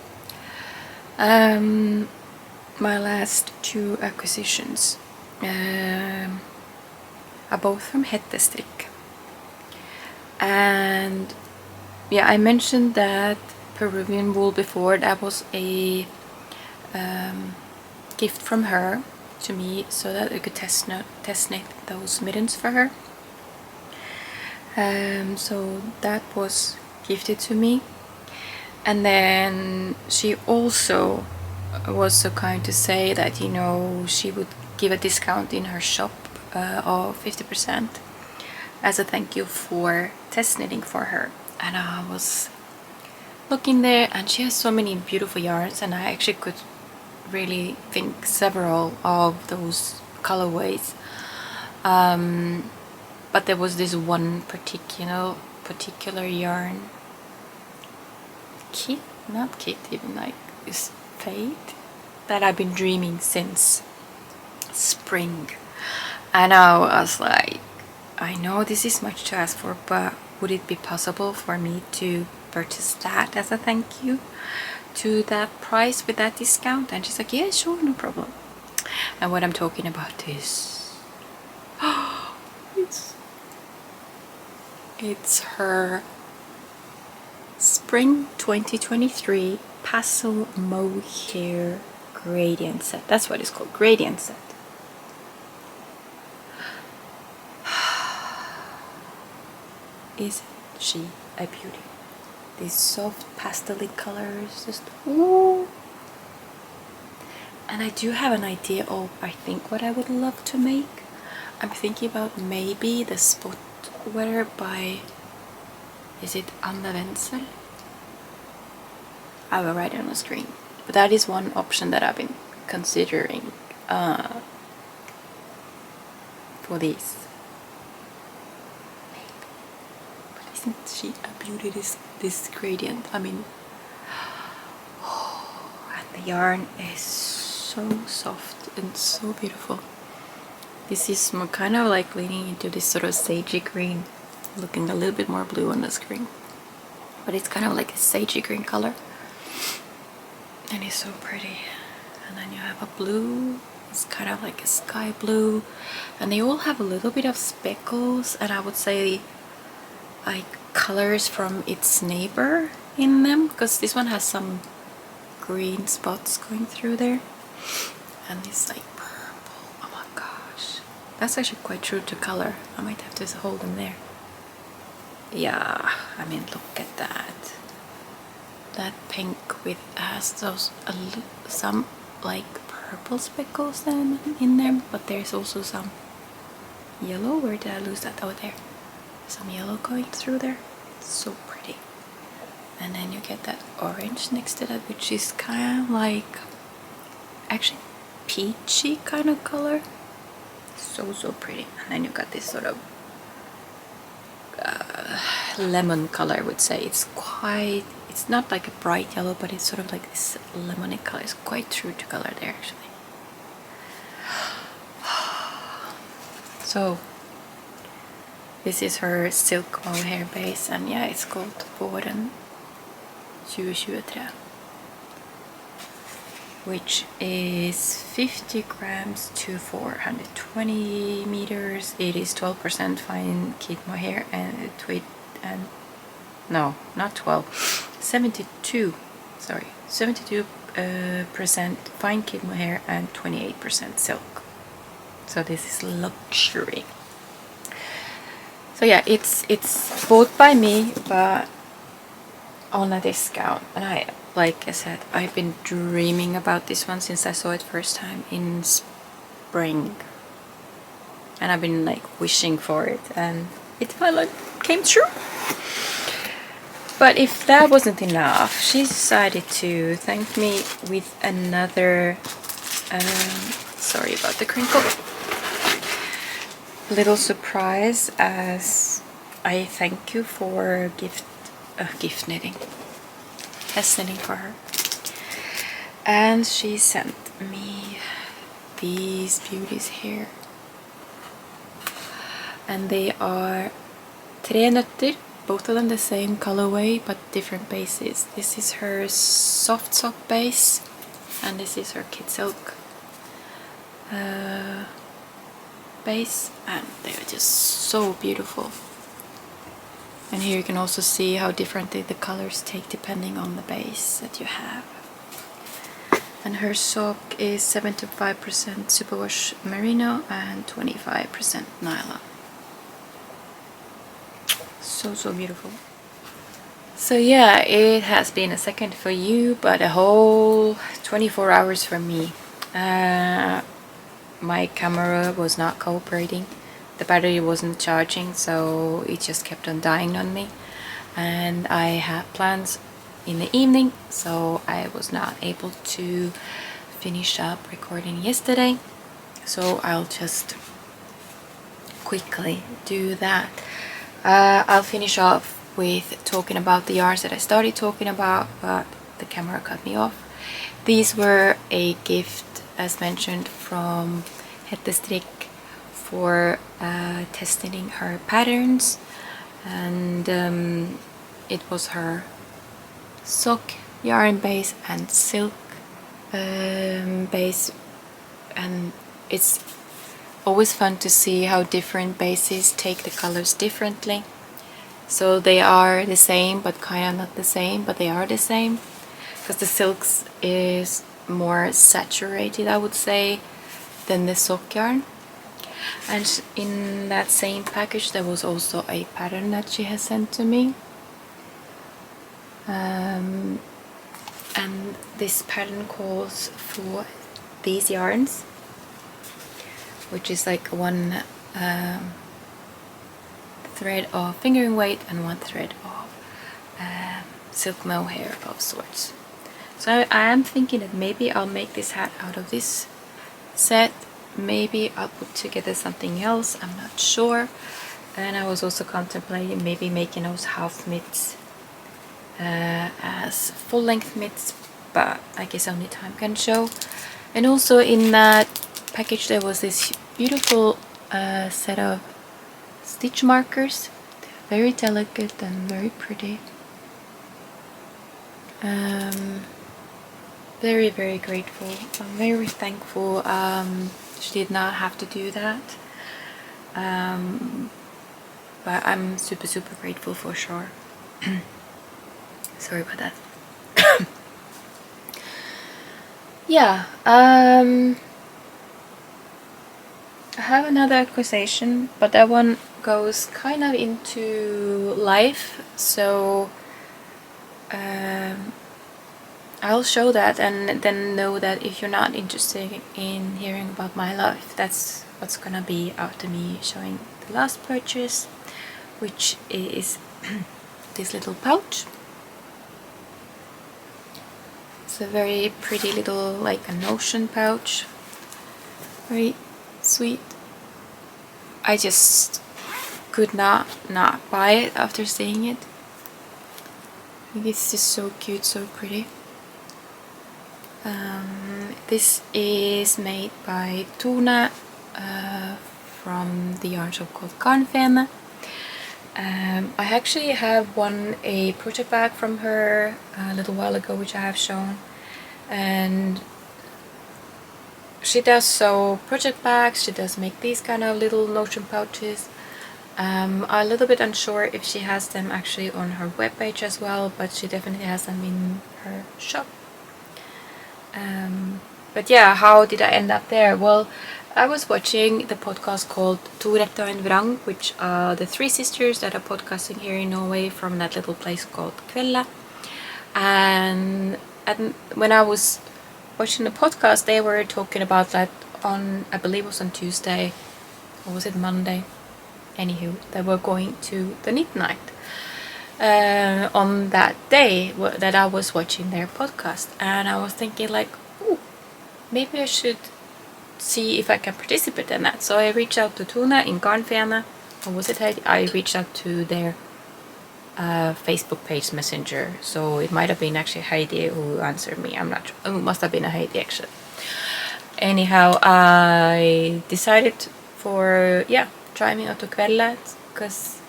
My last two acquisitions are both from Hettestrikk. And yeah, I mentioned that Peruvian wool before. That was a gift from her to me, so that I could test knit those mittens for her. So that was gifted to me. And then she also was so kind to say that, you know, she would give a discount in her shop of 50% as a thank you for test knitting for her. And I was looking there, and she has so many beautiful yarns, and I actually could really think several of those colorways. But there was this one particular yarn, even like this fade, that I've been dreaming since spring. And I was like, I know this is much to ask for, but would it be possible for me to purchase that as a thank you to that price with that discount? And she's like, yeah, sure, no problem. And what I'm talking about is it's her spring 2023 pastel mohair gradient set. That's what it's called, gradient set. Isn't she a beauty? These soft pastel colors, just ooh. And I do have an idea of, I think, what I would love to make. I'm thinking about maybe the spot weather by, is it Anna Wenzel? I will write it on the screen. But that is one option that I've been considering for these. Isn't she a beauty, this gradient? I mean, and the yarn is so soft and so beautiful. This is more kind of like leaning into this sort of sagey green, looking a little bit more blue on the screen, but it's kind of like a sagey green color, and it's so pretty. And then you have a blue, it's kind of like a sky blue, and they all have a little bit of speckles, and I would say like colors from its neighbor in them, because this one has some green spots going through there, and it's like purple. Oh my gosh, that's actually quite true to color. I might have to hold them there. Yeah, I mean, look at that. That pink with has those some like purple speckles then in them, but there's also some yellow. Where did I lose that? Oh, there. Some yellow going through there. It's so pretty. And then you get that orange next to that, which is kind of like actually peachy kind of color. So pretty. And then you got this sort of lemon color, I would say. It's not like a bright yellow, but it's sort of like this lemony color. It's quite true to color there actually. So this is her silk mohair base, and yeah, it's called Våren 2023, which is 50 grams to 420 meters. It is 12% fine kid mohair and no, not 12, 72 percent fine kid mohair and 28% silk. So this is luxury. So yeah, it's bought by me, but on a discount. And like I said, I've been dreaming about this one since I saw it first time in spring. And I've been like wishing for it, and it finally came true. But if that wasn't enough, she decided to thank me with another, sorry about the crinkle, little surprise as I thank you for gift knitting, test knitting for her. And she sent me these beauties here, and they are tre nøtter, both of them the same colorway but different bases. This is her soft sock base, and this is her kid silk base, and they're just so beautiful. And here you can also see how differently the colors take depending on the base that you have. And her sock is 75% superwash merino and 25% nylon. so beautiful. So yeah, it has been a second for you, but a whole 24 hours for me. My camera was not cooperating. The battery wasn't charging, so it just kept on dying on me. And I had plans in the evening, so I was not able to finish up recording yesterday. So I'll just quickly do that. I'll finish off with talking about the yarns that I started talking about, but the camera cut me off. These were a gift, as mentioned, from Hettestrikk for testing her patterns, and it was her sock yarn base and silk base, and it's always fun to see how different bases take the colors differently. So they are the same, but kind of not the same, but they are the same, because the silks is more saturated, I would say, than the sock yarn. And in that same package there was also a pattern that she has sent to me, and this pattern calls for these yarns, which is like one thread of fingering weight and one thread of silk mohair of sorts. So I am thinking that maybe I'll make this hat out of this set. Maybe I'll put together something else, I'm not sure. And I was also contemplating maybe making those half mitts as full-length mitts, but I guess only time can show. And also in that package there was this beautiful set of stitch markers. They're very delicate and very pretty. Very, very grateful. I'm very thankful she did not have to do that. But I'm super, super grateful for sure. Sorry about that. Yeah, I have another acquisition, but that one goes kind of into life, so I'll show that, and then know that if you're not interested in hearing about my life, that's what's gonna be after me showing the last purchase, which is this little pouch. It's a very pretty little, like a notion pouch, very sweet. I just could not buy it after seeing it. I think it's just so cute, so pretty. This is made by Tuna from the yarn shop called Garnfeme. I actually have won a project bag from her a little while ago, which I have shown, and she does sew project bags, she does make these kind of little notion pouches. I'm a little bit unsure if she has them actually on her webpage as well, but she definitely has them in her shop. But yeah, how did I end up there? Well, I was watching the podcast called Tulip and Vrang, which are the three sisters that are podcasting here in Norway from that little place called Kvella. And when I was watching the podcast, they were talking about that on, I believe it was on Tuesday, or was it Monday? Anywho, they were going to the knit night on that day that I was watching their podcast, and I was thinking like, ooh, maybe I should see if I can participate in that. So I reached out to Tuna in Garnfeme, or was it Heidi? I reached out to their Facebook page messenger, so it might have been actually Heidi who answered me, I'm not sure. Oh, it must have been a Heidi actually. Anyhow, I decided for driving out to Kvella, because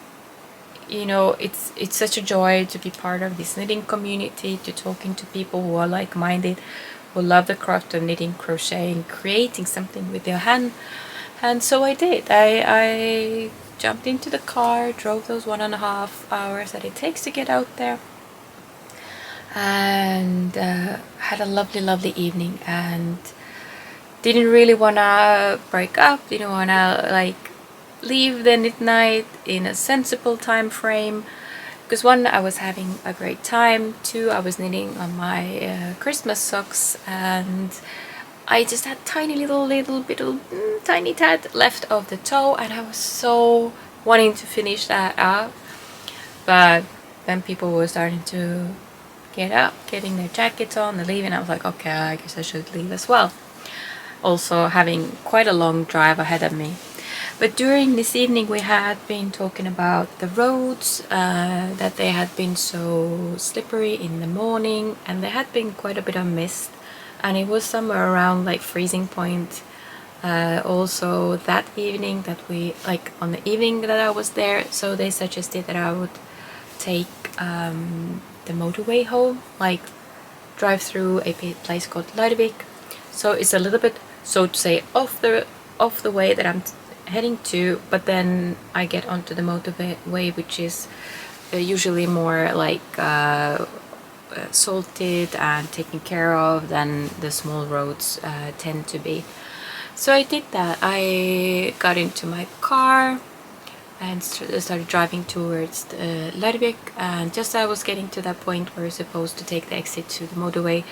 you know, it's such a joy to be part of this knitting community, to talking to people who are like-minded, who love the craft of knitting, crocheting, creating something with their hand. And so I did. I jumped into the car, drove those 1.5 hours that it takes to get out there, and had a lovely evening, and didn't really want to break up, didn't want to like leave the knit night in a sensible time frame, because one, I was having a great time, two, I was knitting on my Christmas socks, and I just had little bit of tiny tad left of the toe, and I was so wanting to finish that up. But then people were starting to get up, getting their jackets on and leaving. I was like, okay, I guess I should leave as well. Also having quite a long drive ahead of me. But during this evening we had been talking about the roads, that they had been so slippery in the morning, and there had been quite a bit of mist, and it was somewhere around like freezing point. Also that evening that we, like on the evening that I was there, so they suggested that I would take the motorway home, like drive through a place called Larvik. So it's a little bit, so to say, off the way that I'm heading to, but then I get onto the motorway, which is usually more like salted and taken care of than the small roads tend to be. So I did that. I got into my car and started driving towards Larvik, and just as I was getting to that point where you're supposed to take the exit to the motorway,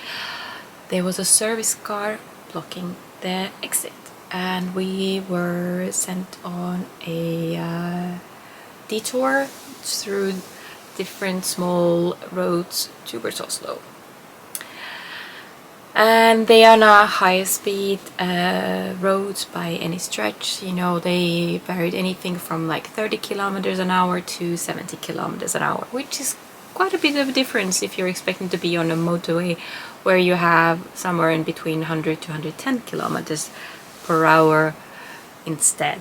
there was a service car blocking the exit, and we were sent on a detour through different small roads towards Oslo. And they are not high speed roads by any stretch. You know, they varied anything from like 30 kilometers an hour to 70 kilometers an hour, which is quite a bit of a difference if you're expecting to be on a motorway where you have somewhere in between 100 to 110 kilometers per hour instead.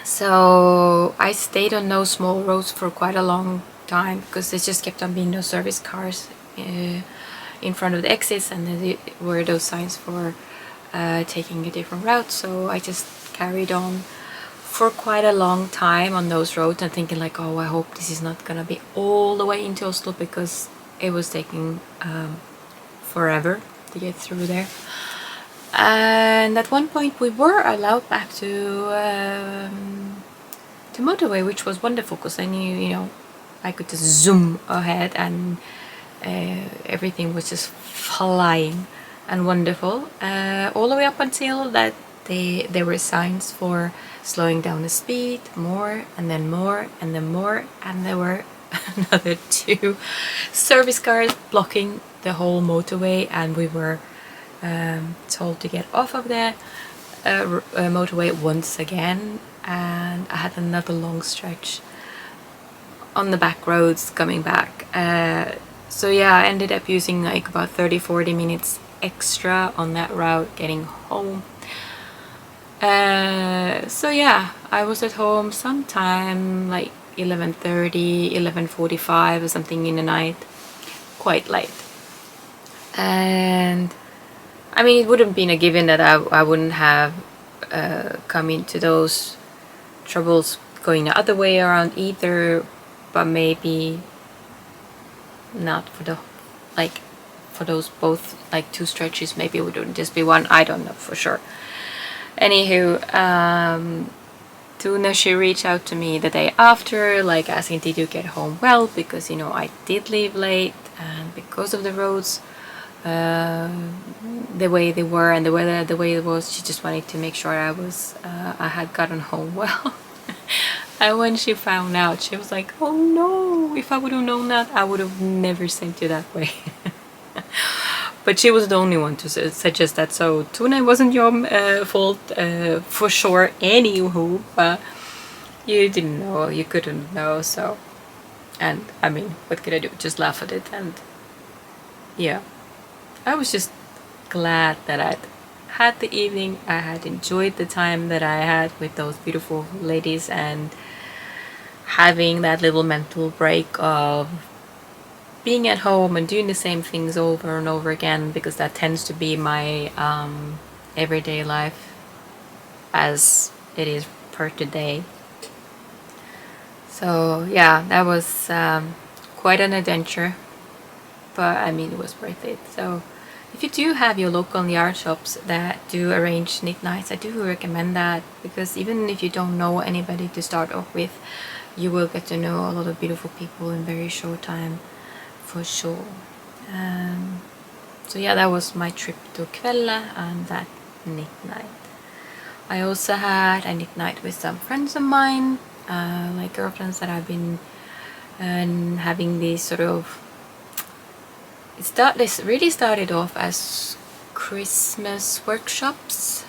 So I stayed on those small roads for quite a long time because there just kept on being no service cars in front of the exits, and there were those signs for taking a different route. So I just carried on for quite a long time on those roads and thinking like, oh, I hope this is not gonna be all the way into Oslo, because it was taking forever to get through there. And at one point we were allowed back to motorway, which was wonderful because I knew, you know, I could just zoom ahead, and everything was just flying and wonderful, all the way up until that there were signs for slowing down the speed more, and then more, and then more, and there were another 2 service cars blocking the whole motorway, and we were told to get off of the motorway once again, and I had another long stretch on the back roads coming back. So yeah, I ended up using like about 30-40 minutes extra on that route getting home. So yeah, I was at home sometime like 11:30, 11:45 or something in the night, quite late. And I mean, it wouldn't have been a given that I wouldn't have come into those troubles going the other way around either, but maybe not for the, like, for those both like 2 stretches. Maybe it would just be one, I don't know for sure. Anywho, Tuna, she reached out to me the day after, like asking, did you get home well, because, you know, I did leave late, and because of the roads the way they were and the weather the way it was, she just wanted to make sure I had gotten home well. And when she found out, she was like, oh no, if I would have known that, I would have never sent you that way. But she was the only one to suggest that, so Tuna, it wasn't your fault for sure. Anywho, but you didn't know, you couldn't know, so, and I mean, what could I do? Just laugh at it. And yeah, I was just glad that I'd had the evening, I had enjoyed the time that I had with those beautiful ladies, and having that little mental break of being at home and doing the same things over and over again, because that tends to be my everyday life as it is per today. So yeah, that was quite an adventure, but I mean, it was worth it. So if you do have your local yarn shops that do arrange knit nights, I do recommend that, because even if you don't know anybody to start off with, you will get to know a lot of beautiful people in very short time, for sure. So yeah, that was my trip to Kvella and that knit night. I also had a knit night with some friends of mine, like girlfriends that I've been having these sort of... This really started off as Christmas workshops.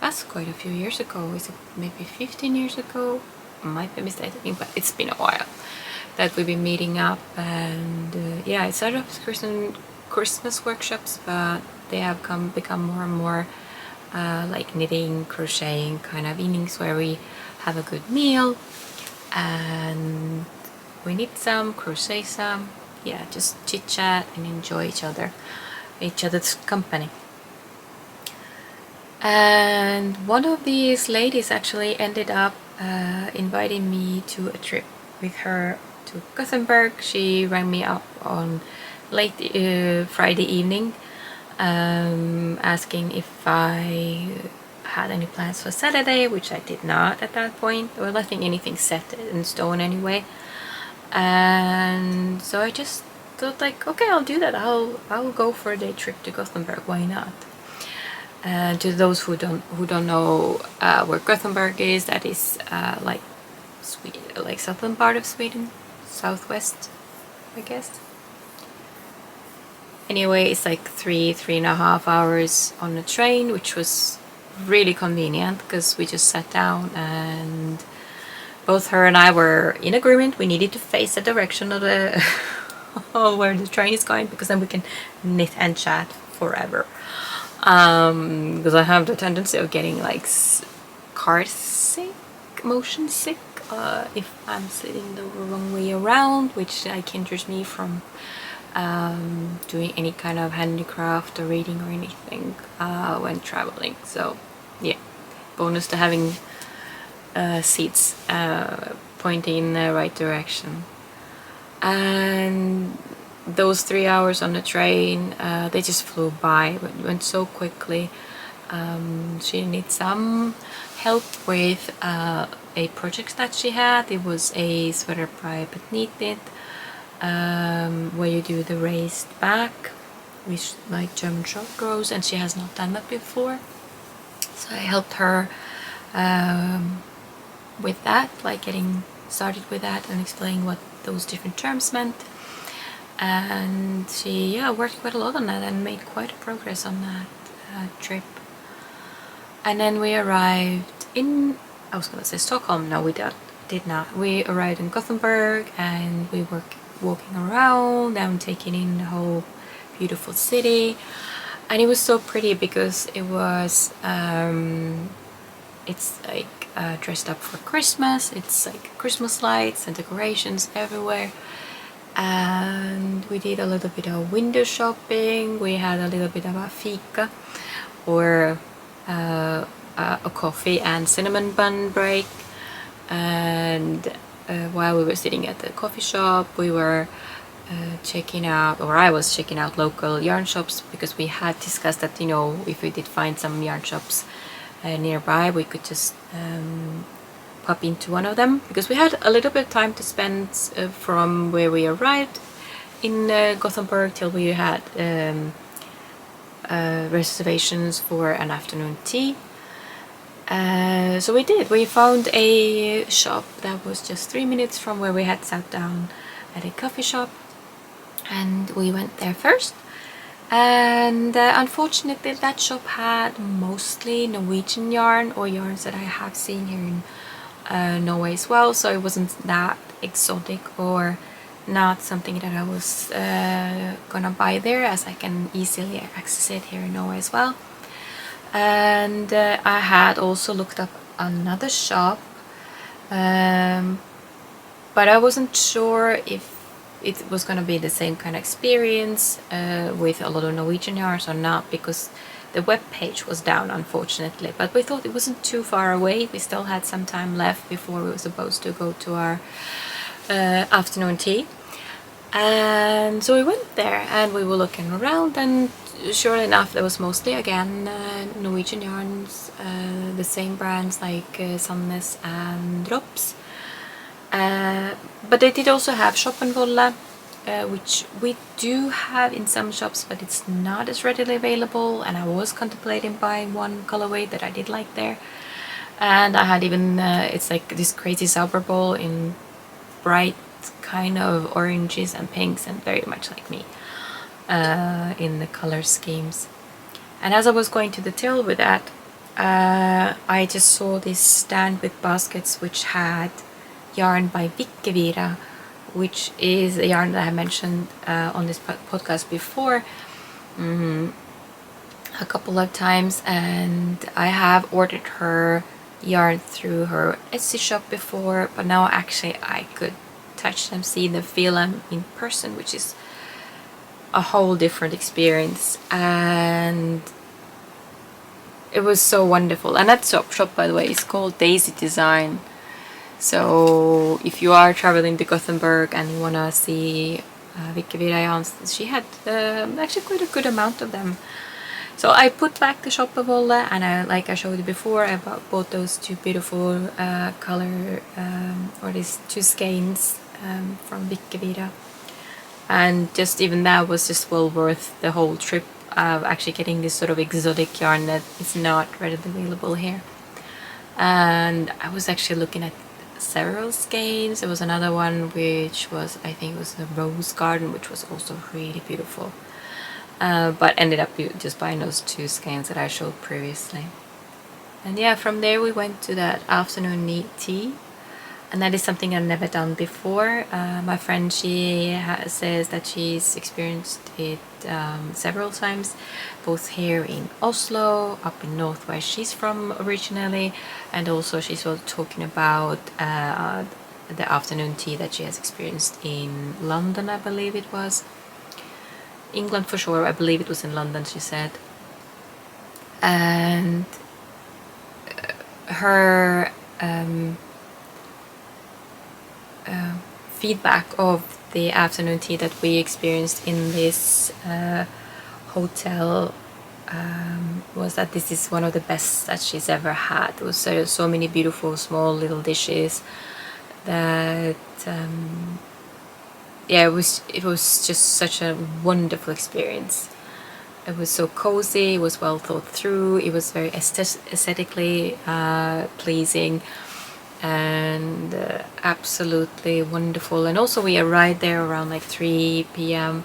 That's quite a few years ago. Is it maybe 15 years ago? I might be mistaken, but it's been a while that we've been meeting up. And yeah, it started off as Christmas workshops, but they have become more and more like knitting, crocheting kind of evenings where we have a good meal and we knit some, crochet some, yeah, just chit chat and enjoy each other's company. And one of these ladies actually ended up inviting me to a trip with her to Gothenburg. She rang me up on late Friday evening, asking if I had any plans for Saturday, which I did not at that point. Well, I think anything set in stone anyway. And so I just thought, like, okay, I'll do that. I'll go for a day trip to Gothenburg. Why not? And to those who don't know where Gothenburg is, that is like Sweden, like southern part of Sweden, southwest, I guess. Anyway, it's like 3.5 hours on the train, which was really convenient because we just sat down and both her and I were in agreement. We needed to face the direction of the where the train is going, because then we can knit and chat forever. Because I have the tendency of getting like car sick, motion sick, if I'm sitting the wrong way around, which like hinders me from doing any kind of handicraft or reading or anything when traveling. So yeah, bonus to having seats pointing in the right direction. And those 3 hours on the train, they just flew by, went so quickly. She needs some help with a project that she had. It was a sweater private knit, where you do the raised back with like German short rows, and she has not done that before. So I helped her with that, like getting started with that and explaining what those different terms meant. And she worked quite a lot on that and made quite a progress on that trip. And then we arrived in, I was gonna say Stockholm, no we did not. We arrived in Gothenburg and we were walking around and taking in the whole beautiful city. And it was so pretty because it was it's like dressed up for Christmas. It's like Christmas lights and decorations everywhere. And we did a little bit of window shopping. We had a little bit of a fika, or a coffee and cinnamon bun break. And while we were sitting at the coffee shop, we were checking out, or I was checking out local yarn shops, because we had discussed that, you know, if we did find some yarn shops nearby, we could just pop into one of them, because we had a little bit of time to spend from where we arrived in Gothenburg till we had reservations for an afternoon tea. So we found a shop that was just 3 minutes from where we had sat down at a coffee shop, and we went there first. And unfortunately that shop had mostly Norwegian yarn, or yarns that I have seen here in Norway as well, so it wasn't that exotic or not something that I was gonna buy there, as I can easily access it here in Norway as well. And I had also looked up another shop, but I wasn't sure if it was gonna be the same kind of experience with a lot of Norwegian yarns or not, because the web page was down, unfortunately. But we thought it wasn't too far away. We still had some time left before we were supposed to go to our afternoon tea. And so we went there and we were looking around, and sure enough there was mostly again Norwegian yarns, the same brands like Sandnes and Drops, but they did also have Shoppenwolle, which we do have in some shops, but it's not as readily available, and I was contemplating buying one colorway that I did like there. And I had even it's like this crazy Sauber ball in bright kind of oranges and pinks, and very much like me in the color schemes. And as I was going to the till with that, I just saw this stand with baskets which had yarn by Vikkevira, which is a yarn that I mentioned on this podcast before a couple of times, and I have ordered her yarn through her Etsy shop before, but now actually I could touch them, see them, feel them in person, which is a whole different experience, and it was so wonderful. And that shop, by the way, is called Daisy Design. So if you are traveling to Gothenburg and you wanna see Vikkevira yarns, she had actually quite a good amount of them. So I put back the Shoppenwolle, and like I showed you before, I bought those two beautiful color or these two skeins from Vikkevira, and just even that was just well worth the whole trip of actually getting this sort of exotic yarn that is not readily available here. And I was actually looking at several skeins. There was another one which was, I think it was the Rose Garden, which was also really beautiful. But ended up just buying those two skeins that I showed previously. And yeah, from there we went to that afternoon tea, and that is something I've never done before. My friend, she says that she's experienced it several times, both here in Oslo, up in north where she's from originally, and also she's also talking about the afternoon tea that she has experienced in London, I believe it was. England for sure, I believe it was in London, she said. And her feedback of the afternoon tea that we experienced in this hotel was that this is one of the best that she's ever had. There was so many beautiful small little dishes that yeah, it was just such a wonderful experience. It was so cozy, it was well thought through, it was very aesthetically pleasing, and absolutely wonderful. And also we arrived there around like 3 p.m.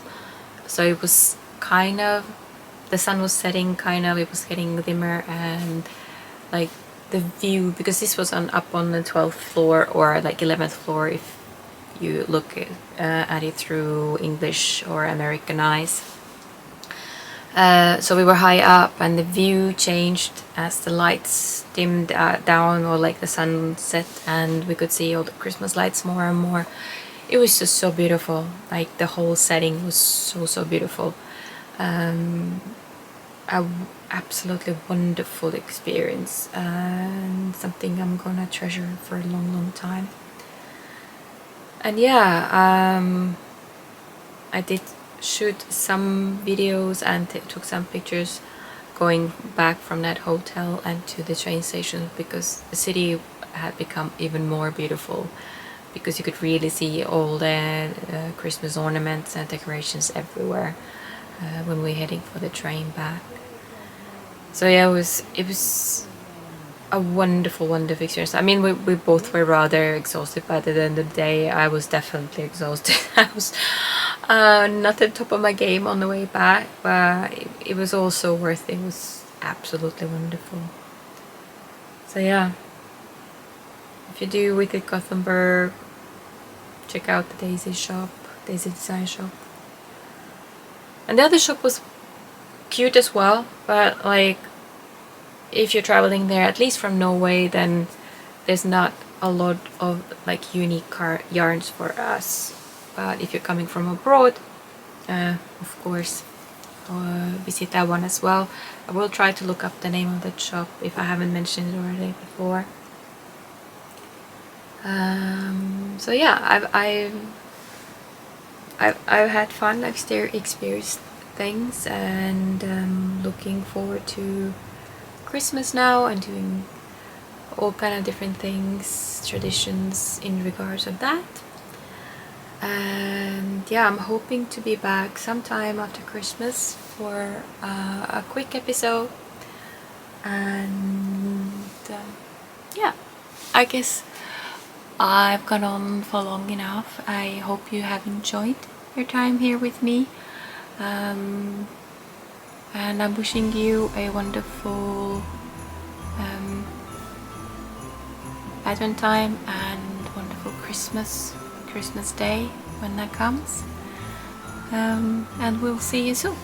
so it was kind of, the sun was setting, kind of, it was getting dimmer, and like the view, because this was up on the 12th floor or like 11th floor if you look at it through English or American eyes. So we were high up, and the view changed as the lights dimmed down, or like the sun set, and we could see all the Christmas lights more and more. It was just so beautiful. Like the whole setting was so beautiful. A absolutely wonderful experience, and something I'm gonna treasure for a long time. And yeah, I did shoot some videos and took some pictures going back from that hotel and to the train station, because the city had become even more beautiful, because you could really see all the Christmas ornaments and decorations everywhere when we were heading for the train back. So yeah, it was a wonderful experience. I mean, we both were rather exhausted by the end of the day. I was definitely exhausted. I was not at the top of my game on the way back, but it was also worth it. It was absolutely wonderful. So yeah, if you do visit Gothenburg, check out the Daisy Design shop. And the other shop was cute as well, but like, if you're traveling there, at least from Norway, then there's not a lot of like unique yarns for us. But if you're coming from abroad, of course, visit that one as well. I will try to look up the name of that shop if I haven't mentioned it already before. So yeah, I've had fun. I've still experienced things, and looking forward to Christmas now and doing all kind of different things, traditions in regards of that. And yeah, I'm hoping to be back sometime after Christmas for a quick episode. And yeah, I guess I've gone on for long enough. I hope you have enjoyed your time here with me. And I'm wishing you a wonderful Advent time and wonderful Christmas Day when that comes. And we'll see you soon.